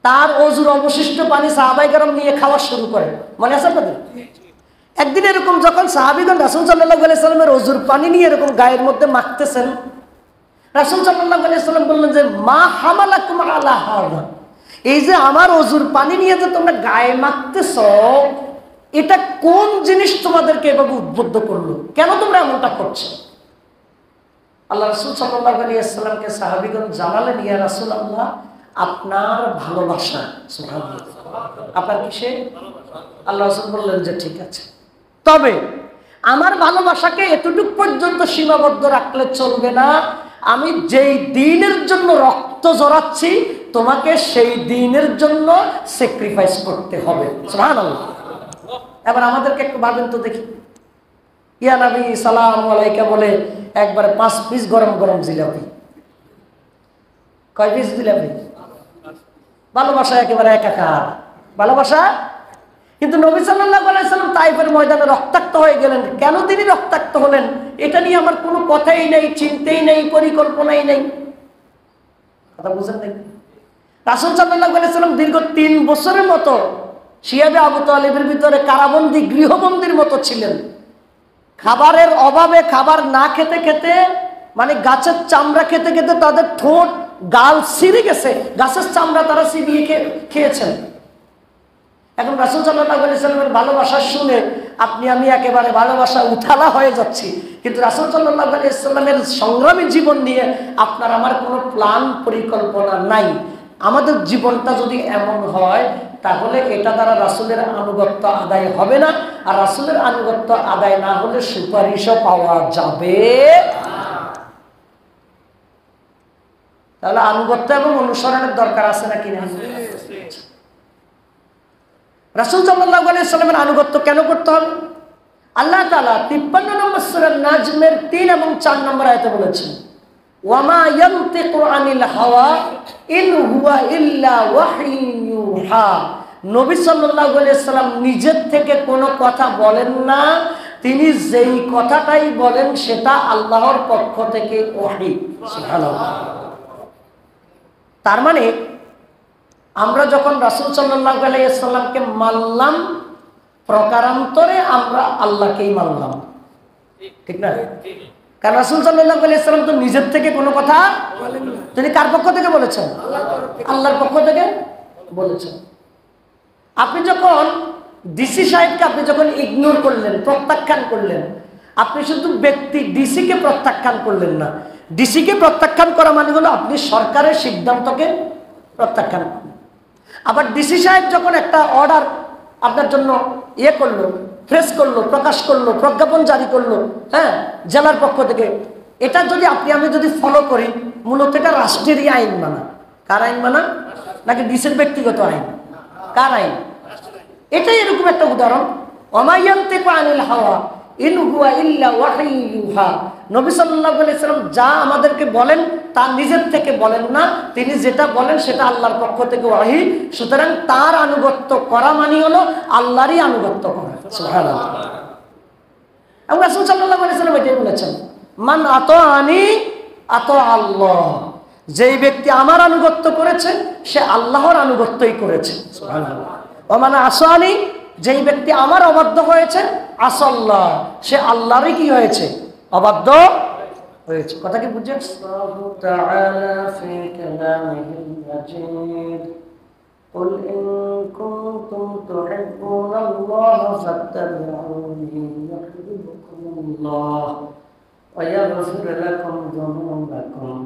তার ওযুর অবশিষ্ট পানি সাহাবায়ে কেরাম নিয়ে খাওয়া শুরু করেন। মনে আছে আপনাদের? একদিন এরকম যখন সাহাবীগণ রাসূল সাল্লাল্লাহু আলাইহি সাল্লামের ওযুর পানি নিয়ে এরকম গায়ের মধ্যে মাখতেছেন, রাসূল সাল্লাল্লাহু আলাইহি সাল্লাম বললেন যে মা হামালাকুম আলা হাযা, এই যে আমার ওযুর পানি নিয়ে যে তোমরা গায়ে মাখতেছো, এটা কোন জিনিস তোমাদেরকে এভাবে উদ্বুদ্ধ করলো, কেন তোমরা এমনটা করছো? আল্লাহ রাসূল সাল্লাল্লাহু আলাইহি সাল্লামকে সাহাবীগণ জানালেন, ইয়া রাসূলুল্লাহ, আপনার ভালোবাসা। সুবহানাল্লাহ, আপনার কিসে? আল্লাহ রাসূল বললেন যে ঠিক আছে, তবে আমার ভালোবাসাকে এতটুকু পর্যন্ত সীমাবদ্ধ রাখলে চলবে না, আমি যেই দ্বীনের জন্য রক্ত ঝরাচ্ছি তোমাকে সেই দ্বীনের জন্য স্যাক্রিফাইস করতে হবে। সুবহানাল্লাহ। এবার আমাদেরকে একটু ভাবেন তো দেখি, ইয়া নবী সালাম আলাইকা বলে একবারে 5 পিস গরম গরম জিলাপি। কয় পিস জিলাপি? ভালোবাসা একেবারে একাকার ভালোবাসা। কিন্তু নবী সাল্লাল্লাহু আলাইহি সাল্লাম তাইফের ময়দানে রক্তাক্ত হয়ে গেলেন। কেন তিনি রক্তাক্ত হলেন এটা নিয়ে আমার কোনো কথাই নেই, চিন্তাই নেই, পরিকল্পনাই নেই। কথা বুঝেন নাকি? রাসূল সাল্লাল্লাহু আলাইহি সাল্লাম দীর্ঘ 3 বছরের মতো শিয়াবে আবু তালিবের ভিতরে কারাবন্দী, গৃহবন্দীর মতো ছিলেন। খাবারের অভাবে, খাবার না খেতে খেতে, মানে গাছের চামড়া খেতে খেতে তাদের ঠোঁট গাল ছিঁড়ে গেছে, গাছের চামড়া তারা চিবিয়ে খেয়েছেন। এখন রাসূল সাল্লাল্লাহু আলাইহি সাল্লামের ভালোবাসা শুনে আপনি আমি একেবারে ভালোবাসা উঠালা হয়ে যাচ্ছি, কিন্তু রাসূল সাল্লাল্লাহু আলাইহি সাল্লামের সংগ্রামী জীবন নিয়ে আপনার আমার কোনো প্ল্যান পরিকল্পনা নাই। আমাদের জীবনটা যদি এমন হয় তাহলে এটা দ্বারা রাসূলের আনুগত্য আদায় হবে না, আর রাসূলের আনুগত্য আদায় না হলে সুপারিশও পাওয়া যাবে না। তাহলে আনুগত্য এবং অনুসরণের দরকার আছে নাকি না? রাসূল সাল্লাল্লাহু আলাইহি সাল্লামের আনুগত্য কেন করতে হবে? আল্লাহ তাআলা 53 নম্বর সূরা নাজমের 3 এবং 4 নম্বর আয়াতে বলেছেন, ওয়ামা ইয়ানতিকু আনিল হাওয়া ইন হুয়া ইল্লা ওয়াহয়ুহা। নবী সাল্লাল্লাহু আলাইহি সাল্লাম নিজের থেকে কোনো কথা বলেন না, তিনি যেই কথাটাই বলেন সেটা আল্লাহর পক্ষ থেকে ওহী। সুবহানাল্লাহ। তার মানে আমরা যখন রাসূল সাল্লাল্লাহু আলাইহি সাল্লামকে মানলাম, প্রকারান্তরে আমরা আল্লাহকেই মানলাম, ঠিক না? কারণ রাসূল সাল্লাল্লাহু আলাইহি সাল্লাম তো নিজের থেকে কোনো কথা বলেন না, তিনি কার পক্ষ থেকে বলেছেন? আল্লাহর পক্ষ থেকে বলেছেন। আপনি যখন ডিসি সাহেবকে আপনি যখন ইগনোর করলেন, প্রত্যাখ্যান করলেন, আপনি শুধু ব্যক্তি ডিসিকে প্রত্যাখ্যান করলেন না, ডিসিকে প্রত্যাখ্যান করা মানে হলো আপনি সরকারের সিদ্ধান্তকে প্রত্যাখ্যান করলেন। আবার ডিসি সাহেব যখন একটা অর্ডার আপনার জন্য করলো, প্রেস করলো, প্রকাশ করলো, প্রজ্ঞাপন জারি করলো, হ্যাঁ, জেলার পক্ষ থেকে, এটা যদি আমি যদি ফলো করি, মূলত এটা রাষ্ট্রেরই আইন মানা। কার আইন মানা? নাকি ডিসির ব্যক্তিগত আইন? কার আইন? এটাই এরকম একটা উদাহরণ। ওমা ইয়ানতিকু আনিল হাওয়া ইন হুয়া ইল্লা ওয়াহয়ুহা। নবী সাল্লাল্লাহু আলাইহি সাল্লাম যা আমাদেরকে বলেন তা নিজের থেকে বলেন না, তিনি যেটা বলেন সেটা আল্লাহর পক্ষ থেকে ওহী। সুতরাং তার আনুগত্য করা মানে হলো আল্লাহরই আনুগত্য করা। সুবহানাল্লাহ। এবং রাসূল সাল্লাল্লাহু আলাইহি সাল্লাম এটাই বলেছেন, মান আতাআনি আতা আল্লাহ। যেই ব্যক্তি আমার আনুগত্য করেছে সে আল্লাহর আনুগত্যই করেছে। সুবহানাল্লাহ। ওয়া মান আসানি, যেই ব্যক্তি আমার অবাধ্য হয়েছে, আসাল্লাহ, সে আল্লাহরই কি হয়েছে? অবাধ্য হয়েছে। কথা কি বুঝছেন? আল্লাহু তাআলা ফি কালামিহিল মাজিদ কুল ইন কুনতুম তুহিব্বুনাল্লাহা ফাত্তাবিউনি ইউহিব্বুকুমুল্লাহ ওয়া ইয়াগফির লাকুম যুনুবাকুম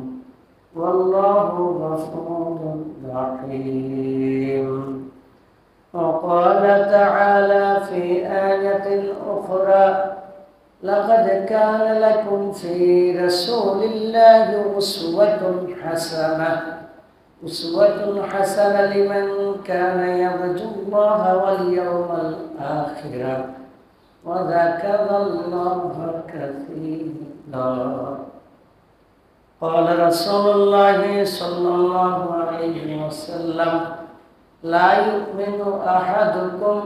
ওয়াল্লাহু গফুরুর রাহিম। وقال تعالى في آية أخرى لقد كان لكم في رسول الله أسوة حسنة لمن كان يرجو الله واليوم الآخر وذكر الله كثيرا. قال رسول الله صلى الله عليه وسلم لا يؤمن أحدكم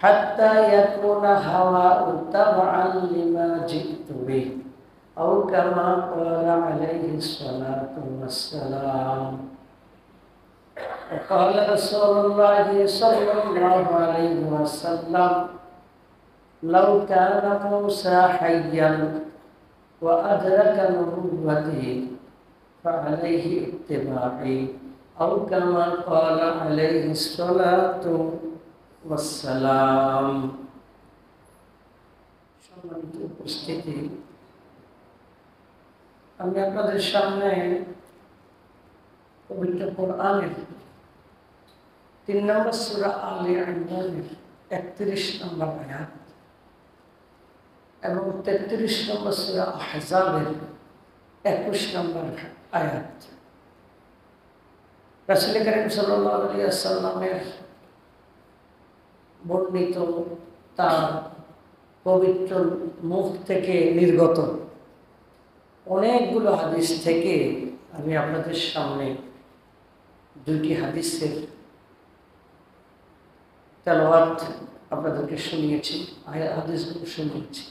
حتى يكون هواه تبعا لما جئت به أو كما قال عليه الصلاة والسلام. وقال رسول الله صلى الله عليه وسلم لو كان موسى حيا وأدرك نبوتي فعليه اتباعي أو كما قال عليه الصلاة والسلام। সম্মানিত উপস্থিতি, আমি আপনাদের সামনে পবিত্র কোরআনের 3 নম্বর সূরা আলে ইমরানের 31 নম্বর আয়াত এবং 33 নম্বর সূরা আহজাবের 21 নম্বর আয়াত রাসূল করিম সাল্লাল্লাহু আলাইহি ওয়াসাল্লামের বর্ণিত তার পবিত্র মুখ থেকে নির্গত অনেকগুলো হাদিস থেকে আমি আপনাদের সামনে 2টি হাদিসের তেলাওয়াত আপনাদেরকে শুনিয়েছি, হাদিসগুলো শুনিয়েছি।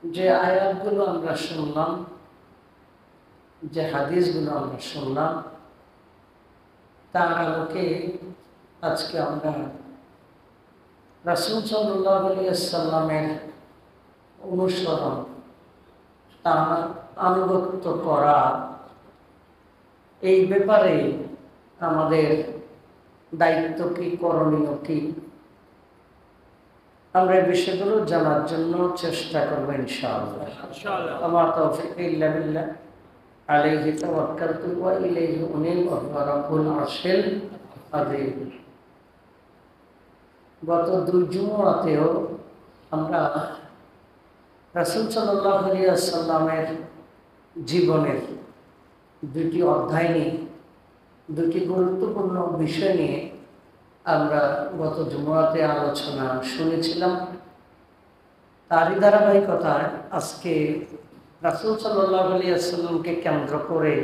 যে আয়াতগুলো আমরা শুনলাম, যে হাদিসগুলো আমরা শুনলাম, তার আলোকে আজকে আমরা রাসূল সাল্লাল্লাহু আলাইহি ওয়াসাল্লামের অনুসরণ, তার আনুগত্য করা, এই ব্যাপারে আমাদের দায়িত্ব কি, করণীয় কি, আমরা এই বিষয়গুলো জানার জন্য চেষ্টা করবো ইনশাআল্লাহ। আমার তৌফিক ইল্লা বিল্লাহ, আলাইহি তাওয়াক্কালতু ওয়া ইলাইহি উনীব ওয়া রাব্বুল আরশিল আযীম। গত 2 জুমআতেও আমরা রাসূল সাল্লাল্লাহু আলাইহি ওয়াসাল্লামের জীবনের 2টি অধ্যায় নিয়ে, 2টি গুরুত্বপূর্ণ বিষয় নিয়ে আমরা গত জুমআতে আলোচনা শুনেছিলাম। তারই ধারাবাহিকতায় আজকে রাসূল সাল্লাল্লাহু আলাইহি ওয়াসাল্লামকে কেন্দ্র করে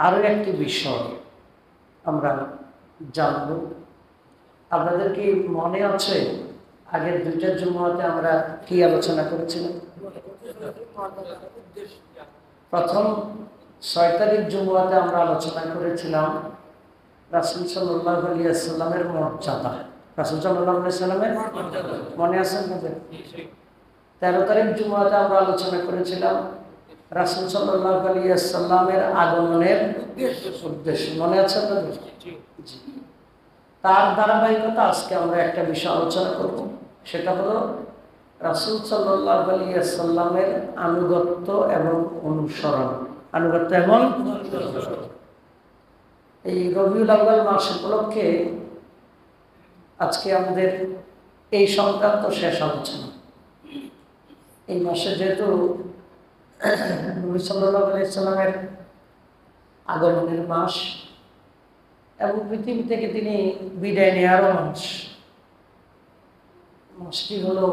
আরও একটি বিষয় আমরা জানব। আপনাদের কি মনে আছে আগের 2টা জুমআতে আমরা কি আলোচনা করেছিলাম? প্রথম 6 তারিখ জুমআতে আমরা আলোচনা করেছিলাম রাসূল সাল্লাল্লাহু আলাইহি ওয়াসাল্লামের মর্যাদা। রাসূল সাল্লাল্লাহু আলাইহি ওয়াসাল্লামের মনে আছে আপনাদের? 13 তারিখ জুমআতে আমরা আলোচনা করেছিলাম রাসূল সাল্লাল্লাহু আলাইহি ওয়াসাল্লামের আগমনের উদ্দেশ্য। মনে আছে আপনাদের? জি। তার ধারাবাহিকতা আজকে আমরা একটা বিষয় আলোচনা করব, সেটা হলো রাসূল সাল্লাল্লাহু আলাইহি ওয়াসাল্লামের আনুগত্য এবং অনুসরণ। আনুগত্য এবং এই রবিউল আউয়াল মাস উপলক্ষে আজকে আমাদের এই সংক্রান্ত শেষ আলোচনা। এই মাসে যেহেতু নবী সাল্লাল্লাহু আলাইহি ওয়াসাল্লামের আগমনের মাস এবং পৃথিবী থেকে তিনি বিদায় নেওয়ারও মাস, মাসটি হলো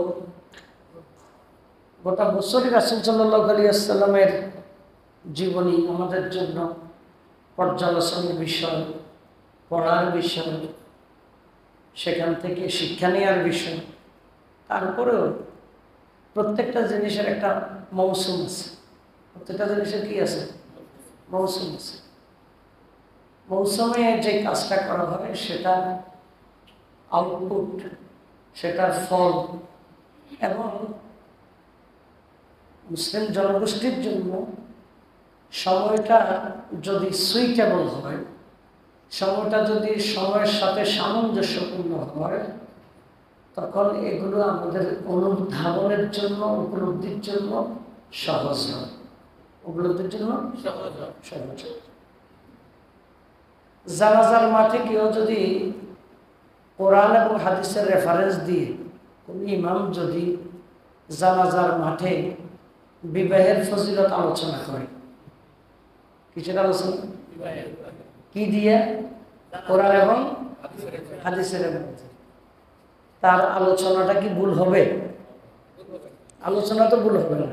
গোটা বছরই রাসূল সাল্লাল্লাহু আলাইহি ওয়াসাল্লামের জীবনী আমাদের জন্য পর্যালোচনার বিষয়, পড়ার বিষয়, সেখান থেকে শিক্ষা নেওয়ার বিষয়। তারপরেও প্রত্যেকটা জিনিসের একটা মৌসুম আছে। প্রত্যেকটা জিনিসের কি আছে? মৌসুম আছে। মৌসুমে যে কাজটা করা হয় সেটা আউটপুট, সেটার ফল এবং মুসলিম জনগোষ্ঠীর জন্য সময়টা যদি সুইটেবল হয়, সময়টা যদি সময়ের সাথে সামঞ্জস্যপূর্ণ হয়, তখন এগুলো আমাদের অনুধাবনের জন্য, উপলব্ধির জন্য সহজ হয়। উপলব্ধির জন্য সহজ হয়। জানাজার মাঠে কেউ যদি কোরআন এবং হাদিসের রেফারেন্স দিয়ে, কোন ইমাম যদি জানাজার মাঠে বিবাহের ফজিলত আলোচনা করে, কিসের আলোচনা? কি দিয়ে? কোরআন এবং হাদিসের রেফারেন্স। তার আলোচনাটা কি ভুল হবে? আলোচনা তো ভুল হবে না,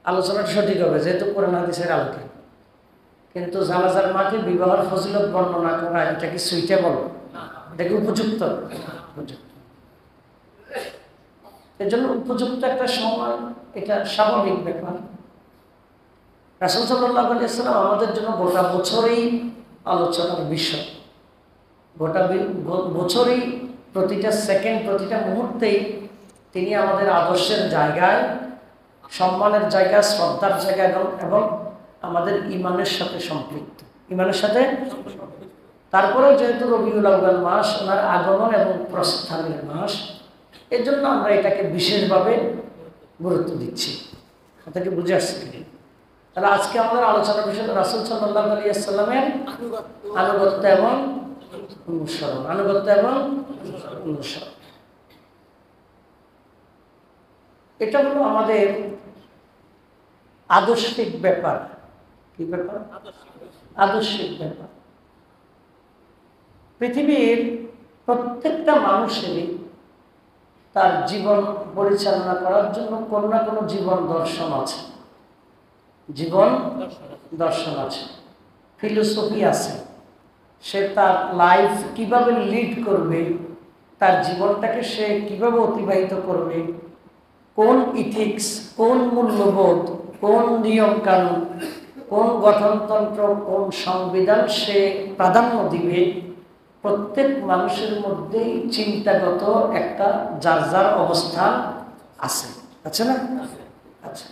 আলোচনাটা সঠিক হবে যেহেতু কোরআন হাদিসের আলোকে। কিন্তু জানাজার মাঠে বিবাহের ফজিলত বর্ণনা করা, এটা কি সুইটেবল? এটা কি উপযুক্ত? এর জন্য উপযুক্ত একটা সময়, এটা স্বাভাবিক ব্যাপার। রাসূল সাল্লাল্লাহু আলাইহি ওয়াসাল্লাম আমাদের জন্য গোটা বছরেই আলোচনার বিষয়। গোটা বছরই প্রতিটা সেকেন্ড, প্রতিটা মুহূর্তেই তিনি আমাদের আদর্শের জায়গায়, সম্মানের জায়গা, শ্রদ্ধার জায়গা এবং আমাদের ইমানের সাথে সম্পৃক্ত, ইমানের সাথে। তারপরেও যেহেতু রবিউল আউয়াল মাস, ওনার আগমন এবং প্রস্থানের মাস, এর জন্য আমরা এটাকে বিশেষভাবে গুরুত্ব দিচ্ছি। কথাকে বুঝে আসছে কি? তাহলে আজকে আমাদের আলোচনার বিষয় রাসূল সাল্লাল্লাহু আলাইহি ওয়াসাল্লামের আনুগত্য এবং অনুসরণ, আনুগত্য এবং অনুসরণ। এটা হলো আমাদের আদর্শিক ব্যাপার। কি ব্যাপার? আদর্শিক ব্যাপার। পৃথিবীর প্রত্যেকটা মানুষেরই তার জীবন পরিচালনা করার জন্য কোনো না কোনো জীবন দর্শন আছে, জীবন দর্শন আছে, ফিলোসফি আছে। সে তার লাইফ কিভাবে লিড করবে, তার জীবনটাকে সে কিভাবে অতিবাহিত করবে, কোন ইথিক্স, কোন মূল্যবোধ, কোন নিয়ম কানুন, কোন গঠনতন্ত্র, কোন সংবিধান সে প্রাধান্য দিবে, প্রত্যেক মানুষের মধ্যেই চিন্তাগত একটা যার যার অবস্থান আছে, আছে না? আচ্ছা,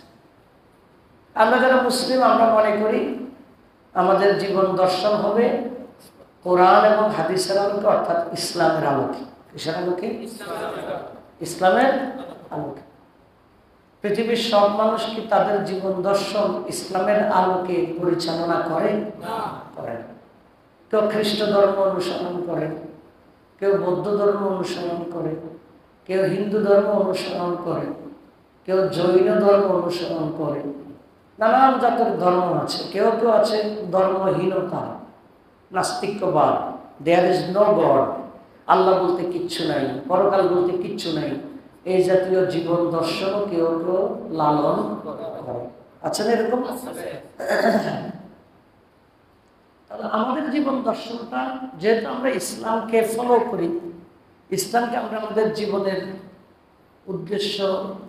আমরা যারা মুসলিম, আমরা মনে করি আমাদের জীবন দর্শন হবে কোরআন এবং হাদিসের আলোকে, অর্থাৎ ইসলামের আলোকে। কিসের আলোকে? ইসলামের আলোকে। পৃথিবীর সব মানুষ কি তাদের জীবন দর্শন ইসলামের আলোকে পরিচালনা করে? করে না। কেউ খ্রিস্ট ধর্ম অনুসরণ করে, কেউ বৌদ্ধ ধর্ম অনুসরণ করে, কেউ হিন্দু ধর্ম অনুসরণ করে, কেউ জৈন ধর্ম অনুসরণ করে, নানান জাতের ধর্ম আছে। কেউ কেউ আছে ধর্মহীনতা, নাস্তিক্যবাদ, দেয়ার ইজ নো গড, আল্লাহ বলতে কিচ্ছু নাই, পরকাল বলতে কিচ্ছু নাই, এই জাতীয় জীবন দর্শন কেউ কেউ লালন করে। আচ্ছা না এরকম? তাহলে আমাদের জীবন দর্শনটা, যেহেতু আমরা ইসলামকে ফলো করি, ইসলামকে আমরা আমাদের জীবনের উদ্দেশ্য,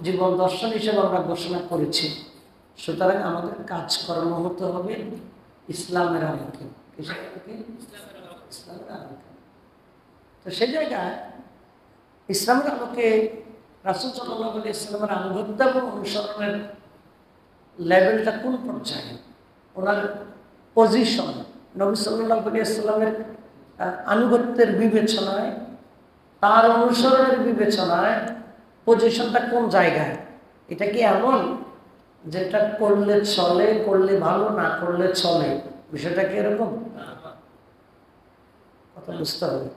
জীবন দর্শন হিসেবে আমরা ঘোষণা করেছি, সুতরাং আমাদের কাজকর্ম হতে হবে ইসলামের আলোকে। ইসলামের আলোকে। তো সেই জায়গায় ইসলামের আলোকে রাসূল সাল্লাল্লাহু আলাইহি ওয়াসাল্লামের আনুগত্য এবং অনুসরণের লেভেলটা কোন পর্যায়ে, ওনার পজিশন, নবী সাল্লাল্লাহু আলাইহি ওয়াসাল্লামের আনুগত্যের বিবেচনায়, তার অনুসরণের বিবেচনায় পজিশনটা কোন জায়গায়? এটা কি এমন যেটা করলে চলে, করলে ভালো, না করলে চলে? বিষয়টা কি এরকম? কথা বুঝতে হবে।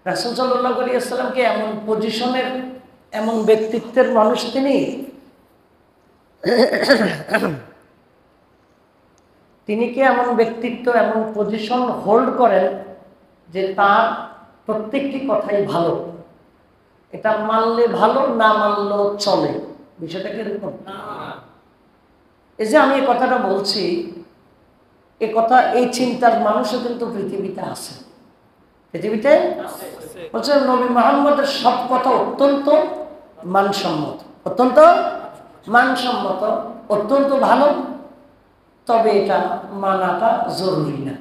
রাসূল সাল্লাল্লাহু আলাইহি ওয়াসাল্লাম কি এমন পজিশনের, এমন ব্যক্তিত্বের মানুষ তিনি? তিনি কি এমন ব্যক্তিত্ব, এমন পজিশন হোল্ড করেন যে তার প্রত্যেকটি কথাই ভালো, এটা মানলে ভালো, না মানলেও চলে? বিষয়টা কি এরকম? এই যে আমি এই কথাটা বলছি, এই কথা, এই চিন্তার মানুষও কিন্তু পৃথিবীতে আছে। পৃথিবীতে বলছে নবী মুহাম্মদের সব কথা অত্যন্ত মানসম্মত, অত্যন্ত মানসম্মত, অত্যন্ত ভালো, তবে এটা মানাটা জরুরি না।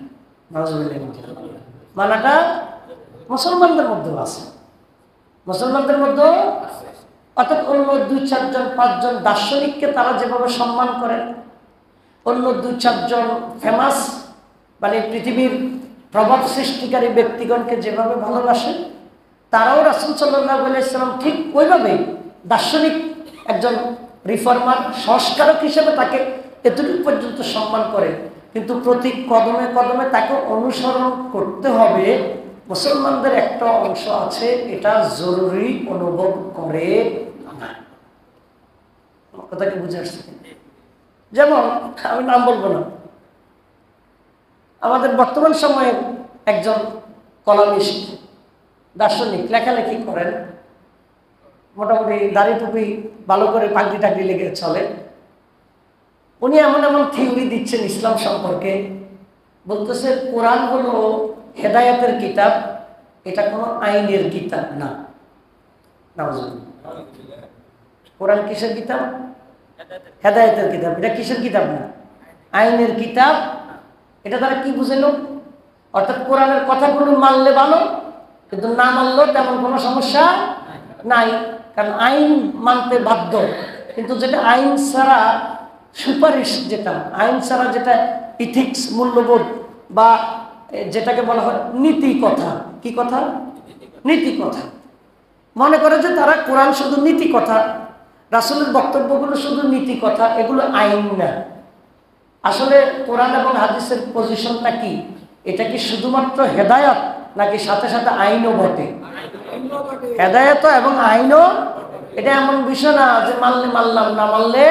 মানাটা মুসলমানদের মধ্যেও আছে, মুসলমানদের মধ্যেও। অর্থাৎ অন্য 2-4 জন 5 জন দার্শনিককে তারা যেভাবে সম্মান করেন, অন্য 2-4 জন ফেমাস মানে পৃথিবীর প্রভাব সৃষ্টিকারী ব্যক্তিগণকে যেভাবে ভালোবাসেন, তারাও রাসূল সাল্লাল্লাহু আলাইহি ওয়াসাল্লাম ঠিক ওইভাবেই দার্শনিক, একজন রিফর্মার, সংস্কারক হিসেবে তাকে এতটুকু পর্যন্ত সম্মান করে। কিন্তু প্রতি কদমে কদমে তাকে অনুসরণ করতে হবে। মুসলমানদের একটা অংশ আছে এটা জরুরি অনুভব করে না। কথাকে বুঝে আসছে? যেমন আমি নাম বলবো না, আমাদের বর্তমান সময়ে একজন কলামিস্ট, দার্শনিক, লেখালেখি করেন, মোটামুটি দাড়ি টুপি ভালো করে পাগড়ি টাগড়ি লেগে চলে। উনি এমন এমন থিওরি দিচ্ছেন ইসলাম সম্পর্কে, বলতেছে কোরআন হলো হেদায়েতের কিতাব, এটা কোনো আইনের কিতাব না। কোরআন কিসের কিতাব? হেদায়েতের কিতাব। এটা কিসের কিতাব না? আইনের কিতাব। এটা তারা কি বুঝালো? অর্থাৎ কোরআনের কথাগুলো মানলে ভালো, কিন্তু না মানলেও তেমন কোনো সমস্যা নাই, কারণ আইন মানতে বাধ্য। কিন্তু যেটা আইন ছাড়া সুপারিশ, যেটা আইন ছাড়া, যেটা ইথিক্স, মূল্যবোধ, বা যেটাকে বলা হয় নীতি কথা, কি কথা? নীতি কথা। মনে করে যে তারা কোরআন শুধু নীতি কথা, রাসূলের বক্তব্যগুলো শুধু নীতি কথা, এগুলো আইন না। আসলে কোরআন এবং হাদিসের পজিশনটা কি? এটা কি শুধুমাত্র হেদায়েত, নাকি সাথে সাথে আইনও বটে? হেদায়েত এবং আইনও। এটা এমন বিষয় না যে মানলে মানলাম, না মানলে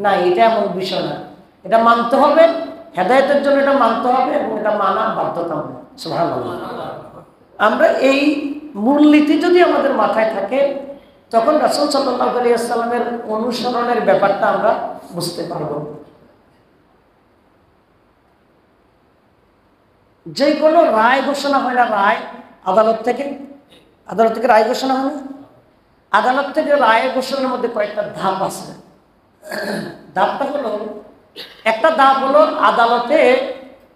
না, এটা এমন বিষয় না। এটা মানতে হবে, হেদায়েতের জন্য এটা মানতে হবে, এবং এটা মানা বাধ্যতামূলক। সুবহানাল্লাহ। আমরা এই মূলনীতি যদি আমাদের মাথায় থাকে, তখন রাসূল সাল্লাল্লাহু আলাইহি ওয়াসাল্লামের অনুসরণের ব্যাপারটা আমরা বুঝতে পারব। যে কোনো রায় ঘোষণা হয় না, রায় আদালত থেকে রায় ঘোষণা হয় না। আদালত থেকে রায় ঘোষণার মধ্যে কয়েকটা ধাপ আছে। ধাপটা হলো, একটা ধাপ হলো আদালতে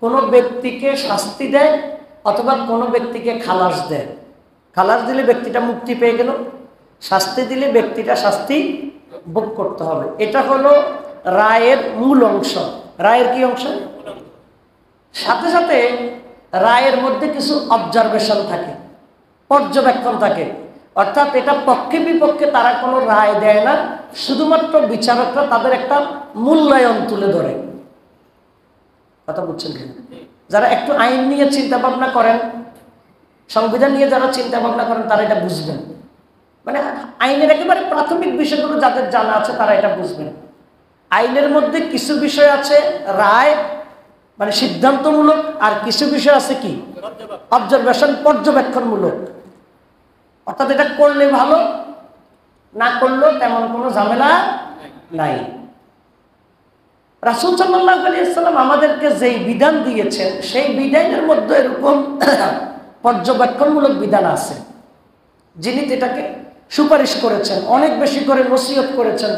কোনো ব্যক্তিকে শাস্তি দেয় অথবা কোনো ব্যক্তিকে খালাস দেয়। খালাস দিলে ব্যক্তিটা মুক্তি পেয়ে গেল, শাস্তি দিলে ব্যক্তিটা শাস্তি ভোগ করতে হবে। এটা হলো রায়ের মূল অংশ। রায়ের কি অংশ? সাথে সাথে রায়ের মধ্যে কিছু অবজারভেশন থাকে, পর্যবেক্ষণ থাকে। অর্থাৎ এটা পক্ষে বিপক্ষে তারা কোনো রায় দেয় না, শুধুমাত্র বিচারকরা তাদের একটা মূল্যায়ন তুলে ধরে। কথা বুঝছেন কি? যারা একটু আইন নিয়ে চিন্তা ভাবনা করেন, সংবিধান নিয়ে যারা চিন্তা ভাবনা করেন, তারা এটা বুঝবেন। মানে আইনের একেবারে প্রাথমিক বিষয়গুলো যাদের জানা আছে তারা এটা বুঝবেন। আইনের মধ্যে কিছু বিষয় আছে রায়, মানে সিদ্ধান্তমূলক, আর কিছু বিষয় আছে কি অবজারভেশন, পর্যবেক্ষণমূলক। অর্থাৎ এটা করলে ভালো, না করলেও তেমন কোনো ঝামেলা নাই। রাসূল সাল্লাল্লাহু আলাইহি ওয়াসাল্লাম আমাদেরকে যেই বিধান দিয়েছেন, সেই বিধানের মধ্যে এরকম পর্যবেক্ষণমূলক বিধান আছে। যিনি এটাকে সুপারিশ করেছেন, অনেক বেশি করে নসিহত করেছেন,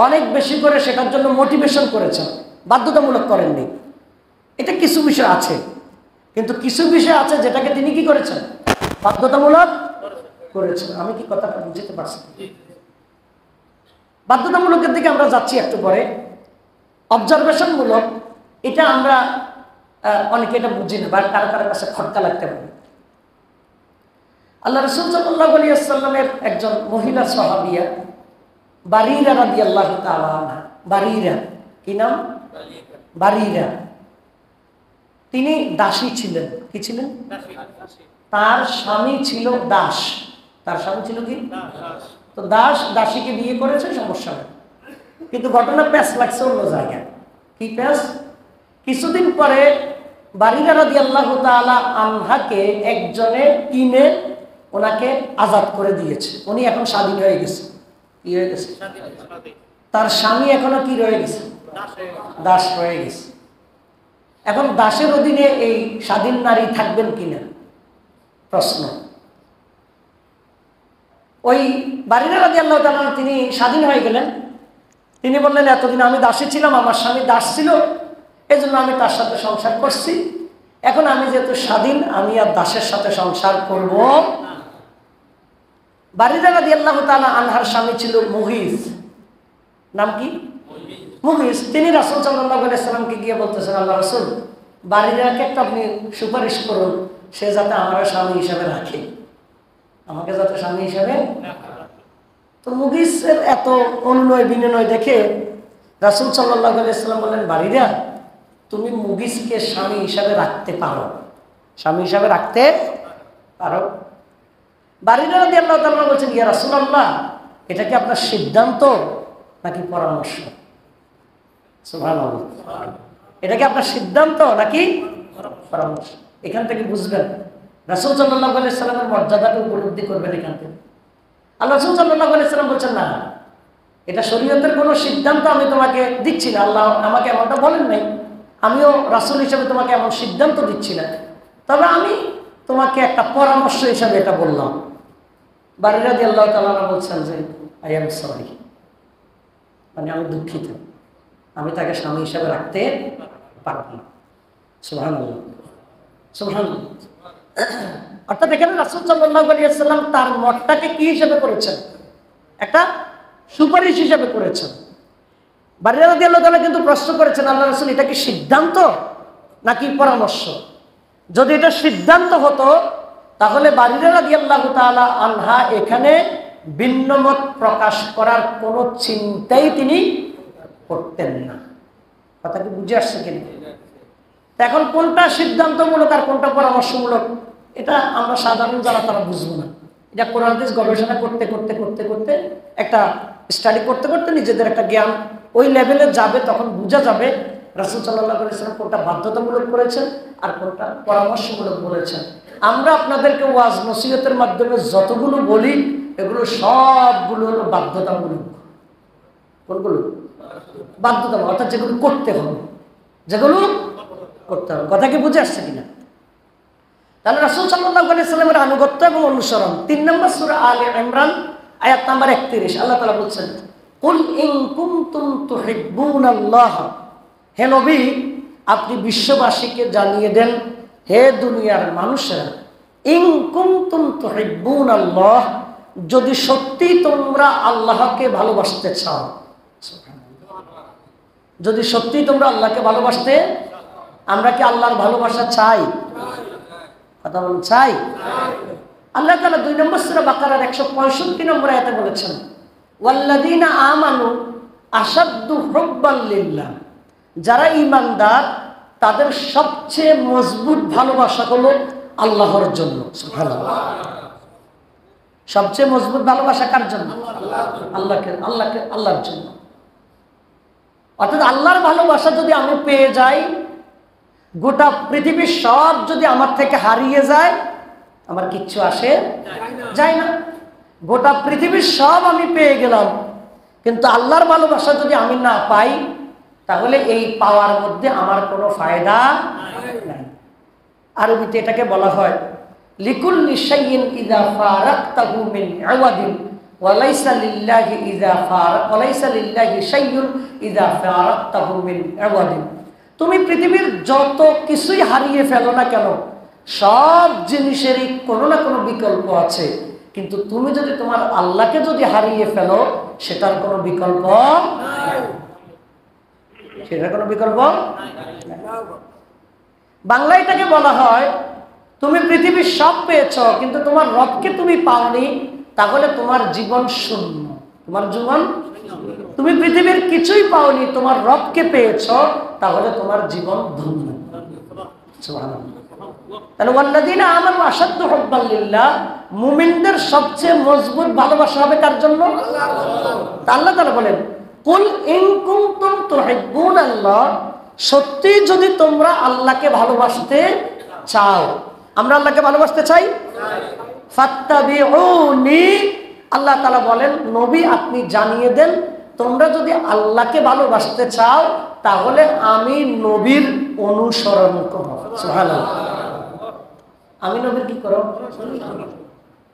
অনেক বেশি করে সেটার জন্য মোটিভেশন করেছেন, বাধ্যতামূলক করেননি। এটা কিছু বিষয় আছে, কিন্তু কিছু বিষয় আছে যেটাকে তিনি কি করেছেন? বাধ্যতামূলক করেছেন। আমি কি কথাটা বুঝতে পারছি? বাধ্যতামূলকের দিকে আমরা যাচ্ছি একটু পরে। অবজারভেশন মূলক, এটা আমরা অনেকে এটা বুঝি না, বা কারো কারো কাছে খটকা লাগতে পারে। আল্লাহ রাসূল সাল্লাল্লাহু আলাইহি ওয়াসাল্লামের একজন মহিলা সাহাবিয়া, বারিরা রাদিয়াল্লাহু তাআলা আনহা। বারিরা, কি নাম? বারিরা। তিনি দাসী ছিলেন। কি ছিলেন? তার স্বামী ছিল দাস। তার স্বামী ছিল কি? তো দাস দাসীকে বিয়ে করেছে, সমস্যা নেই। কিন্তু ঘটনা প্যাঁচ লাগছে অন্য জায়গায়। কি প্যাঁচ? কিছুদিন পরে বারিরা রাদিয়াল্লাহু তাআলা আনহাকে একজনে কিনে ওনাকে আজাদ করে দিয়েছে। উনি এখন স্বাধীন হয়ে গেছে। কি হয়ে গেছে? তার স্বামী এখনো কি রয়ে গেছে? দাস রয়ে গেছে। এখন দাসের অধীনে এই স্বাধীন নারী থাকবেন কিনা প্রশ্ন। ওই বারিরা রাদিয়াল্লাহু তাআলা তিনি স্বাধীন হয়ে গেলেন। তিনি বললেন, এতদিন আমি দাসী ছিলাম, আমার স্বামী দাস ছিল, এজন্য আমি তার সাথে সংসার করছি। এখন আমি যেহেতু স্বাধীন, আমি আর দাসের সাথে সংসার করব। বারিরা রাদিয়াল্লাহু তাআলা আনহার স্বামী ছিল মুগীস। নাম কি? মুগীস। তিনি রাসূল সাল্লাল্লাহু আলাইহি ওয়াসাল্লামকে গিয়ে বলতেছেন, আল্লাহ রাসূল, বারিরাকে একটা আপনি সুপারিশ করুন, সে যাতে আমার স্বামী হিসাবে রাখে, আমাকে যাতে স্বামী হিসাবে। তো মুগীসের এত অনুনয় বিনয় দেখে রাসূল সাল্লাল্লাহু আলাইহি ওয়াসাল্লাম বললেন, বারিরা, তুমি মুগীসকে স্বামী হিসাবে রাখতে পারো, স্বামী হিসাবে রাখতে পারো। বারিরা রাদিয়াল্লাহু তাআলা বলছেন, ইয়া রাসূলুল্লাহ, এটা কি আপনার সিদ্ধান্ত নাকি পরামর্শ? সুবহানাল্লাহ। এটা কি আপনার সিদ্ধান্ত নাকি পরামর্শ? এখান থেকে বুঝবেন রাসূল সাল্লাল্লাহু আলাইহি ওয়াসাল্লামের মর্যাদাটা উপলব্ধি করবেন এখান থেকে। আল্লাহ রাসূল সাল্লাল্লাহু আলাইহি ওয়াসাল্লাম বলছেন, না, এটা শরীয়তের কোনো সিদ্ধান্ত আমি তোমাকে দিচ্ছি না, আল্লাহ আমাকে এমনটা বলেন নাই, আমিও রাসূল হিসেবে তোমাকে এমন সিদ্ধান্ত দিচ্ছি না, তবে আমি তোমাকে একটা পরামর্শ হিসাবে এটা বললাম। বারিরা রাদিয়াল্লাহু তাআলা বলছেন যে, আই এম সরি, মানে আমি দুঃখিত, আমি তাকে স্বামী হিসাবে রাখতে পারব না। সুবহানাল্লাহ। সুবহানাল্লাহ। অর্থাৎ এখানে রাসূল সাল্লাল্লাহু আলাইহি ওয়াসাল্লাম তার মতটাকে কি হিসেবে করেছেন? একটা সুপারিশ হিসেবে করেছেন। বারিরা রাদিয়াল্লাহু তাআলা কিন্তু প্রশ্ন করেছেন, আল্লাহ রাসূল এটা কি সিদ্ধান্ত নাকি পরামর্শ? যদি এটা সিদ্ধান্ত হতো তাহলে বারিরা রাদিয়াল্লাহু তাআলা আনহা এখানে ভিন্নমত প্রকাশ করার কোনো চিন্তাই তিনি করতেন না। কথা কি বুঝে আসছে কিনা? এখন কোনটা সিদ্ধান্তমূলক আর কোনটা পরামর্শমূলক এটা আমরা সাধারণ যারা তারা বুঝবো না। এটা কোরআন হাদিস গবেষণা করতে করতে করতে করতে একটা স্টাডি করতে করতে নিজেদের একটা জ্ঞান ওই লেভেলে যাবে, তখন বোঝা যাবে রাসূল সাল্লাল্লাহু আলাইহি ওয়াসাল্লাম কোনটা বাধ্যতামূলক করেছেন আর কোনটা পরামর্শমূলক বলেছেন। আমরা আপনাদেরকে ওয়াজ নসিহতের মাধ্যমে যতগুলো বলি এগুলো সবগুলো হলো বাধ্যতামূলক। কোনগুলো? বাধ্যতামূলক, অর্থাৎ যেগুলো করতে হবে, যেগুলো করতে হবে। কথা কি বুঝে আসছে কিনা? তাহলে রাসূল সাল্লাল্লাহু আলাইহি ওয়াসাল্লামের আনুগত্য এবং অনুসরণ। 3 নম্বর সূরা আলে ইমরান আয়াত নাম্বার 31 আল্লাহ তাআলা বলছেন, কুল ইন কুনতুম তুহিব্বুনাল্লাহ, হে নবী আপনি বিশ্ববাসীকে জানিয়ে দেন, হে দুনিয়ার মানুষেরা, ইন কুনতুম তুহিব্বুনাল্লাহ, যদি সত্যি তোমরা আল্লাহকে ভালোবাসতে চাও, যদি সত্যি তোমরা আল্লাহকে ভালোবাসতে, আমরা কি আল্লাহর ভালোবাসা চাই? কথা বলুন, চাই? আল্লাহ তাআলা 2 নম্বর সূরা বাকারার 165 নম্বর আয়াতে বলেছেন, ওয়াল্লাযীনা আমানু আশাদ্দু হুব্বান লিল্লাহ, যারা ঈমানদার তাদের সবচেয়ে মজবুত ভালোবাসা হলো আল্লাহর জন্য। সুবহানাল্লাহ। সবচেয়ে মজবুত ভালোবাসা কার জন্য? আল্লাহর জন্য। অর্থাৎ আল্লাহর ভালোবাসা যদি আমি পেয়ে যাই, গোটা পৃথিবীর সব যদি আমার থেকে হারিয়ে যায়, আমার কিচ্ছু আসে যায় না। গোটা পৃথিবীর সব আমি পেয়ে গেলাম, কিন্তু আল্লাহর ভালোবাসা যদি আমি না পাই, তাহলে এই পাওয়ার মধ্যে আমার কোনো ফায়দা নাই। আরবিতে এটাকে বলা হয় লিকুল্লি শাইইন ইযা ফারাকতাহু মিন আওয়াদিন ওয়া লাইসা লিল্লাহি ইযা ওয়া লাইসা লিল্লাহি শাইউন ইযা ফারাকতাহু মিন আওয়াদিন। তুমি পৃথিবীর যত কিছুই হারিয়ে ফেলো না কেন, সব জিনিসেরই কোনো না কোনো বিকল্প আছে, কিন্তু তুমি যদি তোমার আল্লাহকে যদি হারিয়ে ফেলো, সেটার কোনো বিকল্প নাই। সেটার কোনো বিকল্প নাই। বাংলায় এটাকে বলা হয়, তুমি পৃথিবীর সব পেয়েছ কিন্তু তোমার রবকে তুমি পাওনি, তাহলে তোমার জীবন শূন্য। তোমার জীবন, তুমি পৃথিবীর কিছুই পাওনি, তোমার রবকে পেয়েছ, তাহলে তোমার জীবন ধন্য। সুবহানাল্লাহ। তাহলে ওয়াল্লাযীনা আমানু আশাদ্দু হুব্বান লিল্লাহ, মুমিনদের সবচেয়ে মজবুত ভালোবাসা হবে কার জন্য? আল্লাহ তাআলা বলেন, কুল ইন কুনতুম তুহিব্বুনাল্লাহ, সত্যি যদি তোমরা আল্লাহকে ভালোবাসতে চাও। আমরা আল্লাহকে ভালোবাসতে চাই? ফাত্তাবিউনি, আল্লাহ তাআলা বলেন নবী আপনি জানিয়ে দেন, তোমরা যদি আল্লাহকে ভালোবাসতে চাও তাহলে আমি নবীর অনুসরণ করো। সুবহানাল্লাহ। আমি নবীর কি করো?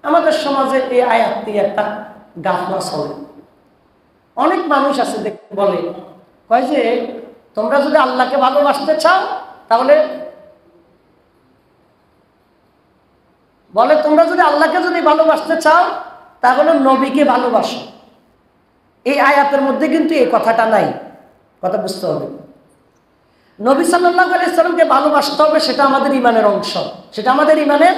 আমাদের সমাজে এই আয়াত দিয়ে একটা গাফলা চলে। অনেক মানুষ আছে বলে, কয় যে তোমরা যদি আল্লাহকে ভালোবাসতে চাও তাহলে, বলে তোমরা যদি আল্লাহকে যদি ভালোবাসতে চাও তাহলে নবীকে ভালোবাসো। এই আয়াতের মধ্যে কিন্তু এই কথাটা নাই। কথা বুঝতে হবে, নবী সাল্লাল্লাহু আলাইহি সাল্লামকে ভালোবাসতে হবে, সেটা আমাদের ঈমানের অংশ, সেটা আমাদের ঈমানের।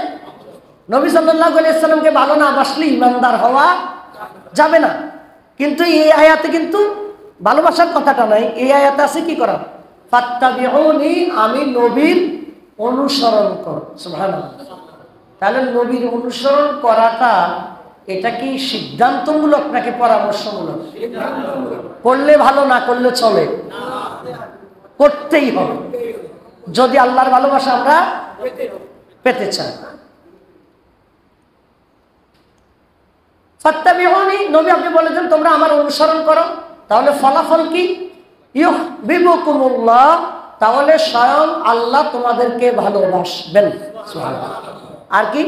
নবী সাল্লাল্লাহু আলাইহি সাল্লামকে ভালো না বাসলে ঈমানদার হওয়া যাবে না। কিন্তু এই আয়াতে কিন্তু ভালোবাসার কথাটা নাই। এই আয়াতে আছে কি করা? ফাত্তাবিউনি, আমি নবীর অনুসরণ করো। সুবহানাল্লাহ। তাহলে নবীর অনুসরণ করাটা এটা কি সিদ্ধান্তমূলক নাকি পরামর্শমূলক? করলে ভালো, না করলে চলে, করতেই হবে যদি আল্লাহর ভালোবাসা আমরা পেতে চাই। ফাত্তাবিউনি, নবী আপনি বলেছেন তোমরা আমার অনুসরণ করো, তাহলে ফলাফল কি? ইউহিব্বুকুমুল্লাহ, তাহলে স্বয়ং আল্লাহ তোমাদেরকে ভালোবাসবেন। সুবহানাল্লাহ। আর কি?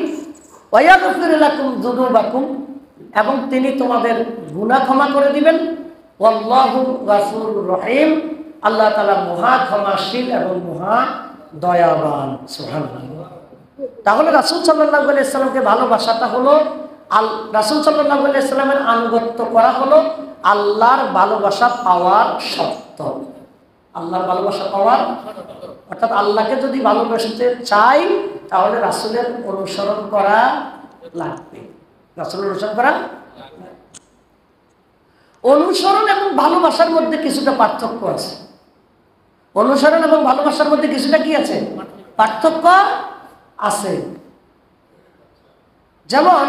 ওয়ায়াগফির লাকুম যুনুবাকুম, এবং তিনি তোমাদের গুনাহ ক্ষমা করে দিবেন। ওয়াল্লাহু গাফুরুর রহিম, আল্লাহ তাআলা মহা ক্ষমাশীল এবং মহা দয়াবান। সুবহানাল্লাহ। তাহলে রাসূল সাল্লাল্লাহু আলাইহি ওয়াসাল্লামকে ভালোবাসাটা হলো রাসূল সাল্লাল্লাহু আলাইহি ওয়াসাল্লামের আনুগত্য করা হলো আল্লাহর ভালোবাসা পাওয়ার শর্ত। আল্লাহর ভালোবাসা পাওয়ার, অর্থাৎ আল্লাহকে যদি ভালোবাসতে চাই তাহলে রাসূলের অনুসরণ করা লাগবে। রাসূলের অনুসরণ করা, অনুসরণ এবং ভালোবাসার মধ্যে কিছুটা পার্থক্য আছে। অনুসরণ এবং ভালোবাসার মধ্যে কিছুটা কি আছে? পার্থক্য আছে। যেমন